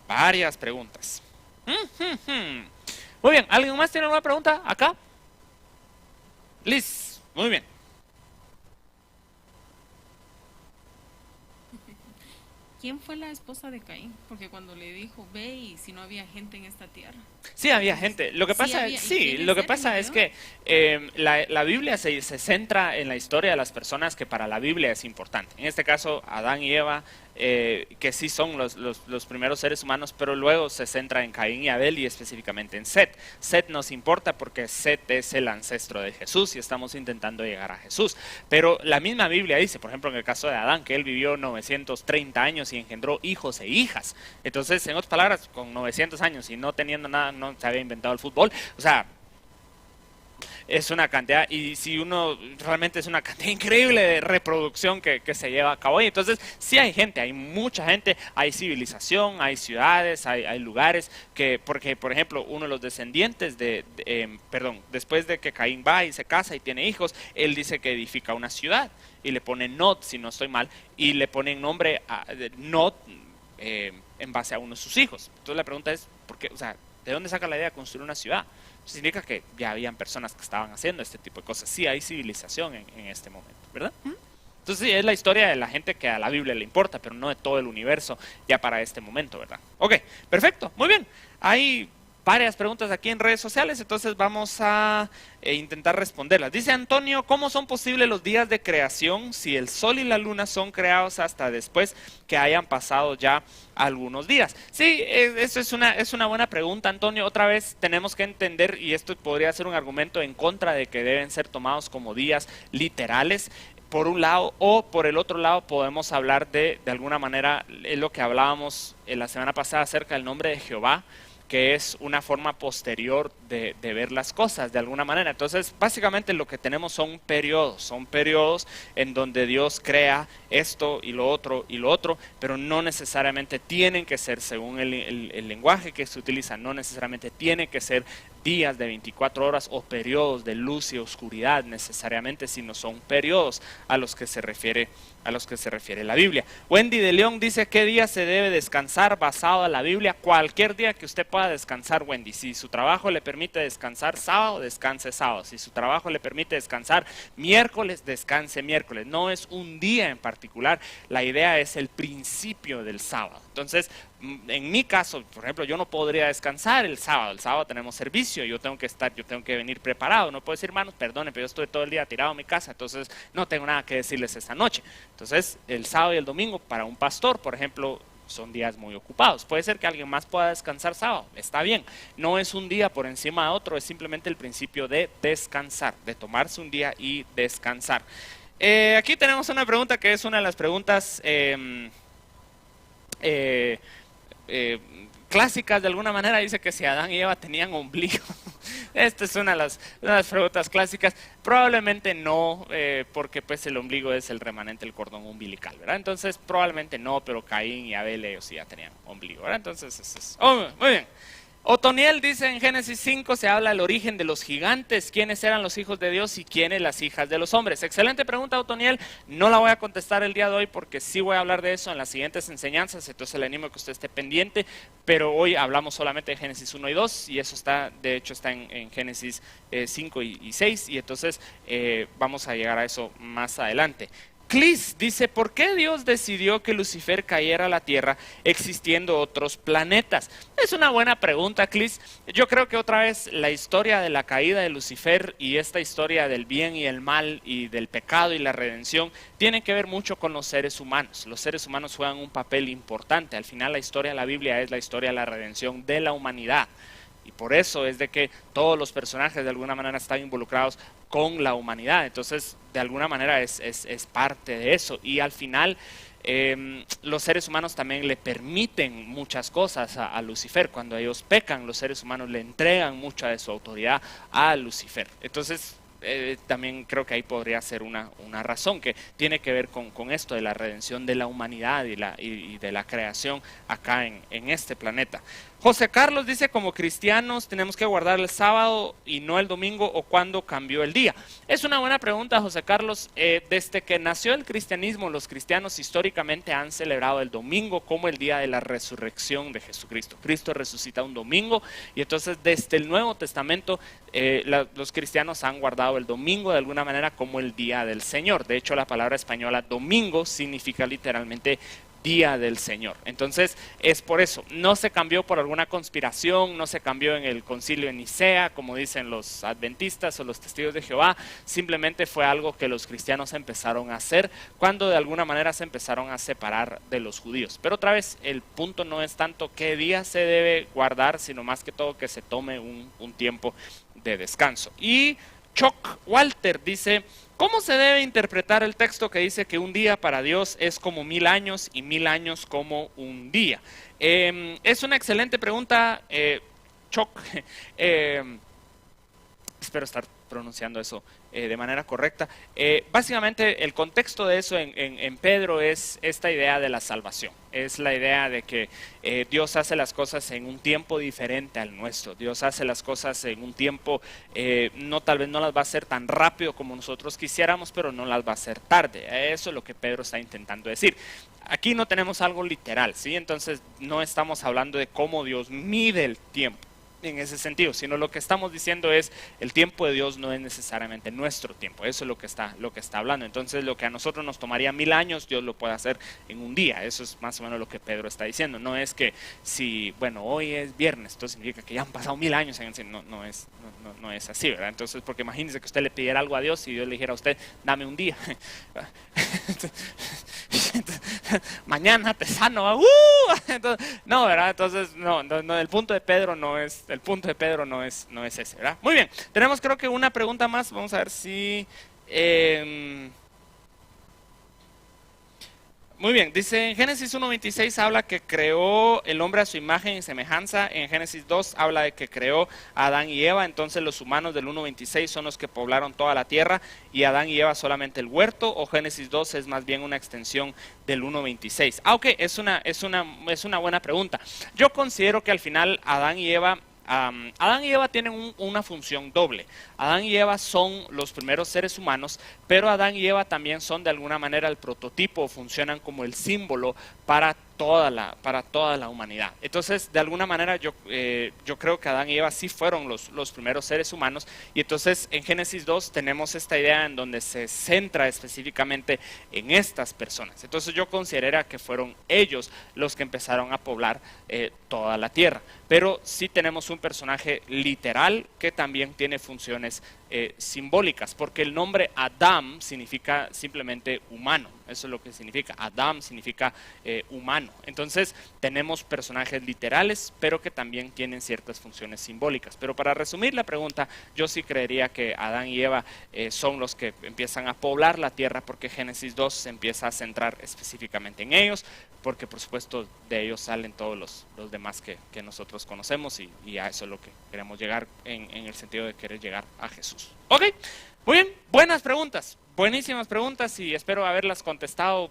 varias preguntas. Muy bien, ¿alguien más tiene alguna pregunta acá? Liz, muy bien. ¿Quién fue la esposa de Caín? Porque cuando le dijo, ve y si no había gente en esta tierra. Sí, había gente. Lo que pasa, es que la Biblia se centra en la historia de las personas que para la Biblia es importante. En este caso, Adán y Eva, que sí son los primeros seres humanos, pero luego se centra en Caín y Abel y específicamente en Set. Set nos importa porque Set es el ancestro de Jesús y estamos intentando llegar a Jesús. Pero la misma Biblia dice, por ejemplo, en el caso de Adán, que él vivió 930 años y engendró hijos e hijas. Entonces, en otras palabras, con 900 años y no teniendo nada, no se había inventado el fútbol. O sea, es una cantidad, y si uno realmente es una cantidad increíble de reproducción que se lleva a cabo. Y entonces sí hay gente, hay mucha gente, hay civilización, hay ciudades, hay lugares que, porque por ejemplo uno de los descendientes después de que Caín va y se casa y tiene hijos, él dice que edifica una ciudad y le pone Nod, si no estoy mal, y le ponen nombre a Nod en base a uno de sus hijos. Entonces la pregunta es, ¿por qué? O sea, ¿de dónde saca la idea de construir una ciudad? Significa que ya habían personas que estaban haciendo este tipo de cosas. Sí hay civilización en este momento, ¿verdad? Entonces sí, es la historia de la gente que a la Biblia le importa, pero no de todo el universo ya para este momento, ¿verdad? Ok, perfecto, muy bien. Hay varias preguntas aquí en redes sociales, entonces vamos a intentar responderlas. Dice Antonio, ¿cómo son posibles los días de creación si el sol y la luna son creados hasta después que hayan pasado ya algunos días? Sí, eso es una buena pregunta, Antonio. Otra vez tenemos que entender, y esto podría ser un argumento en contra de que deben ser tomados como días literales, por un lado, o por el otro lado podemos hablar de alguna manera, es lo que hablábamos la semana pasada acerca del nombre de Jehová, que es una forma posterior de ver las cosas de alguna manera. Entonces, básicamente lo que tenemos son periodos en donde Dios crea esto y lo otro, pero no necesariamente tienen que ser, según el lenguaje que se utiliza, no necesariamente tienen que ser días de 24 horas o periodos de luz y oscuridad necesariamente, sino son periodos a los que se refiere la Biblia. Wendy de León dice, ¿qué día se debe descansar basado en la Biblia? Cualquier día que usted pueda descansar, Wendy. Si su trabajo le permite descansar sábado, descanse sábado. Si su trabajo le permite descansar miércoles, descanse miércoles. No es un día en particular, la idea es el principio del sábado. Entonces, en mi caso, por ejemplo, yo no podría descansar el sábado tenemos servicio, yo tengo que venir preparado, no puedo decir, hermanos, perdone, pero yo estoy todo el día tirado en mi casa, entonces no tengo nada que decirles esta noche. Entonces, el sábado y el domingo para un pastor, por ejemplo, son días muy ocupados. Puede ser que alguien más pueda descansar sábado, está bien, no es un día por encima de otro, es simplemente el principio de descansar, de tomarse un día y descansar. Aquí tenemos una pregunta que es una de las preguntas clásicas de alguna manera. Dice que si Adán y Eva tenían ombligo. Esta es una de las preguntas clásicas. Probablemente no, porque pues el ombligo es el remanente del cordón umbilical, ¿verdad? Entonces probablemente no, pero Caín y Abel ellos sí ya tenían ombligo, ¿verdad? Entonces muy bien. Otoniel dice, en Génesis 5 se habla del origen de los gigantes, quiénes eran los hijos de Dios y quiénes las hijas de los hombres. Excelente pregunta, Otoniel, no la voy a contestar el día de hoy porque sí voy a hablar de eso en las siguientes enseñanzas, entonces le animo a que usted esté pendiente, pero hoy hablamos solamente de Génesis 1 y 2 y eso de hecho está en Génesis 5 y 6 y entonces vamos a llegar a eso más adelante. Clis dice, ¿por qué Dios decidió que Lucifer cayera a la tierra existiendo otros planetas? Es una buena pregunta, Clis. Yo creo que otra vez la historia de la caída de Lucifer y esta historia del bien y el mal y del pecado y la redención tienen que ver mucho con los seres humanos. Los seres humanos juegan un papel importante. Al final la historia de la Biblia es la historia de la redención de la humanidad. Y por eso es de que todos los personajes de alguna manera están involucrados con la humanidad. Entonces, de alguna manera es parte de eso. Y al final, los seres humanos también le permiten muchas cosas a Lucifer. Cuando ellos pecan, los seres humanos le entregan mucha de su autoridad a Lucifer. Entonces, también creo que ahí podría ser una razón que tiene que ver con esto de la redención de la humanidad y de la creación acá en este planeta. José Carlos dice, como cristianos tenemos que guardar el sábado y no el domingo, o cuándo cambió el día. Es una buena pregunta, José Carlos. Desde que nació el cristianismo, los cristianos históricamente han celebrado el domingo como el día de la resurrección de Jesucristo. Cristo resucita un domingo, y entonces desde el Nuevo Testamento los cristianos han guardado el domingo de alguna manera como el día del Señor. De hecho, la palabra española domingo significa literalmente día del Señor. Entonces es por eso, no se cambió por alguna conspiración, no se cambió en el concilio de Nicea, como dicen los adventistas o los testigos de Jehová. Simplemente fue algo que los cristianos empezaron a hacer cuando de alguna manera se empezaron a separar de los judíos. Pero otra vez, el punto no es tanto qué día se debe guardar, sino más que todo que se tome un tiempo de descanso. Y Chuck Walter dice, ¿cómo se debe interpretar el texto que dice que un día para Dios es como 1000 años y 1000 años como un día? Es una excelente pregunta, Chuck. Espero estar pronunciando eso de manera correcta. Básicamente el contexto de eso en Pedro es esta idea de la salvación. Es la idea de que Dios hace las cosas en un tiempo diferente al nuestro. Dios hace las cosas en un tiempo, tal vez no las va a hacer tan rápido como nosotros quisiéramos, pero no las va a hacer tarde. Eso es lo que Pedro está intentando decir. Aquí no tenemos algo literal, ¿sí? Entonces no estamos hablando de cómo Dios mide el tiempo en ese sentido, sino lo que estamos diciendo es el tiempo de Dios no es necesariamente nuestro tiempo. Eso es lo que está hablando. Entonces lo que a nosotros nos tomaría 1000 años, Dios lo puede hacer en un día. Eso es más o menos lo que Pedro está diciendo. No es que si, bueno, hoy es viernes, esto significa que ya han pasado 1000 años. No es así, ¿verdad? Entonces, porque imagínense que usted le pidiera algo a Dios y Dios le dijera a usted, dame un día. Mañana te sano. Entonces, no, ¿verdad? Entonces, no, el punto de Pedro no es ese, ¿verdad? Muy bien, tenemos creo que una pregunta más. Vamos a ver si... Muy bien, dice en Génesis 1:26 habla que creó el hombre a su imagen y semejanza. En Génesis 2 habla de que creó a Adán y Eva. Entonces los humanos del 1:26 son los que poblaron toda la tierra y Adán y Eva solamente el huerto, o Génesis 2 es más bien una extensión del 1:26. Ok, es una buena pregunta. Yo considero que al final Adán y Eva tienen una función doble. Adán y Eva son los primeros seres humanos, pero Adán y Eva también son de alguna manera el prototipo, funcionan como el símbolo para toda la humanidad. Entonces, de alguna manera yo creo que Adán y Eva sí fueron los primeros seres humanos, y entonces en Génesis 2 tenemos esta idea en donde se centra específicamente en estas personas. Entonces yo consideraría que fueron ellos los que empezaron a poblar toda la tierra, pero sí tenemos un personaje literal que también tiene funciones simbólicas, porque el nombre Adam significa simplemente humano. Eso es lo que significa. Adam significa humano. Entonces tenemos personajes literales, pero que también tienen ciertas funciones simbólicas. Pero para resumir la pregunta, yo sí creería que Adán y Eva son los que empiezan a poblar la tierra, porque Génesis 2 se empieza a centrar específicamente en ellos, porque por supuesto de ellos salen todos los demás que nosotros conocemos, y a eso es lo que queremos llegar en el sentido de querer llegar a Jesús. Ok, muy bien, buenas preguntas, buenísimas preguntas, y espero haberlas contestado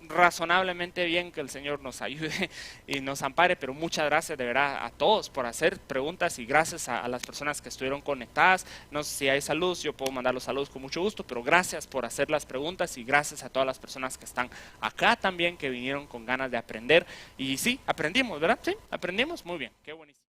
razonablemente bien. Que el Señor nos ayude y nos ampare, pero muchas gracias de verdad a todos por hacer preguntas, y gracias a las personas que estuvieron conectadas. No sé si hay saludos, yo puedo mandar los saludos con mucho gusto, pero gracias por hacer las preguntas, y gracias a todas las personas que están acá también, que vinieron con ganas de aprender. Y sí, aprendimos, ¿verdad? Sí, aprendimos, muy bien, qué buenísimo.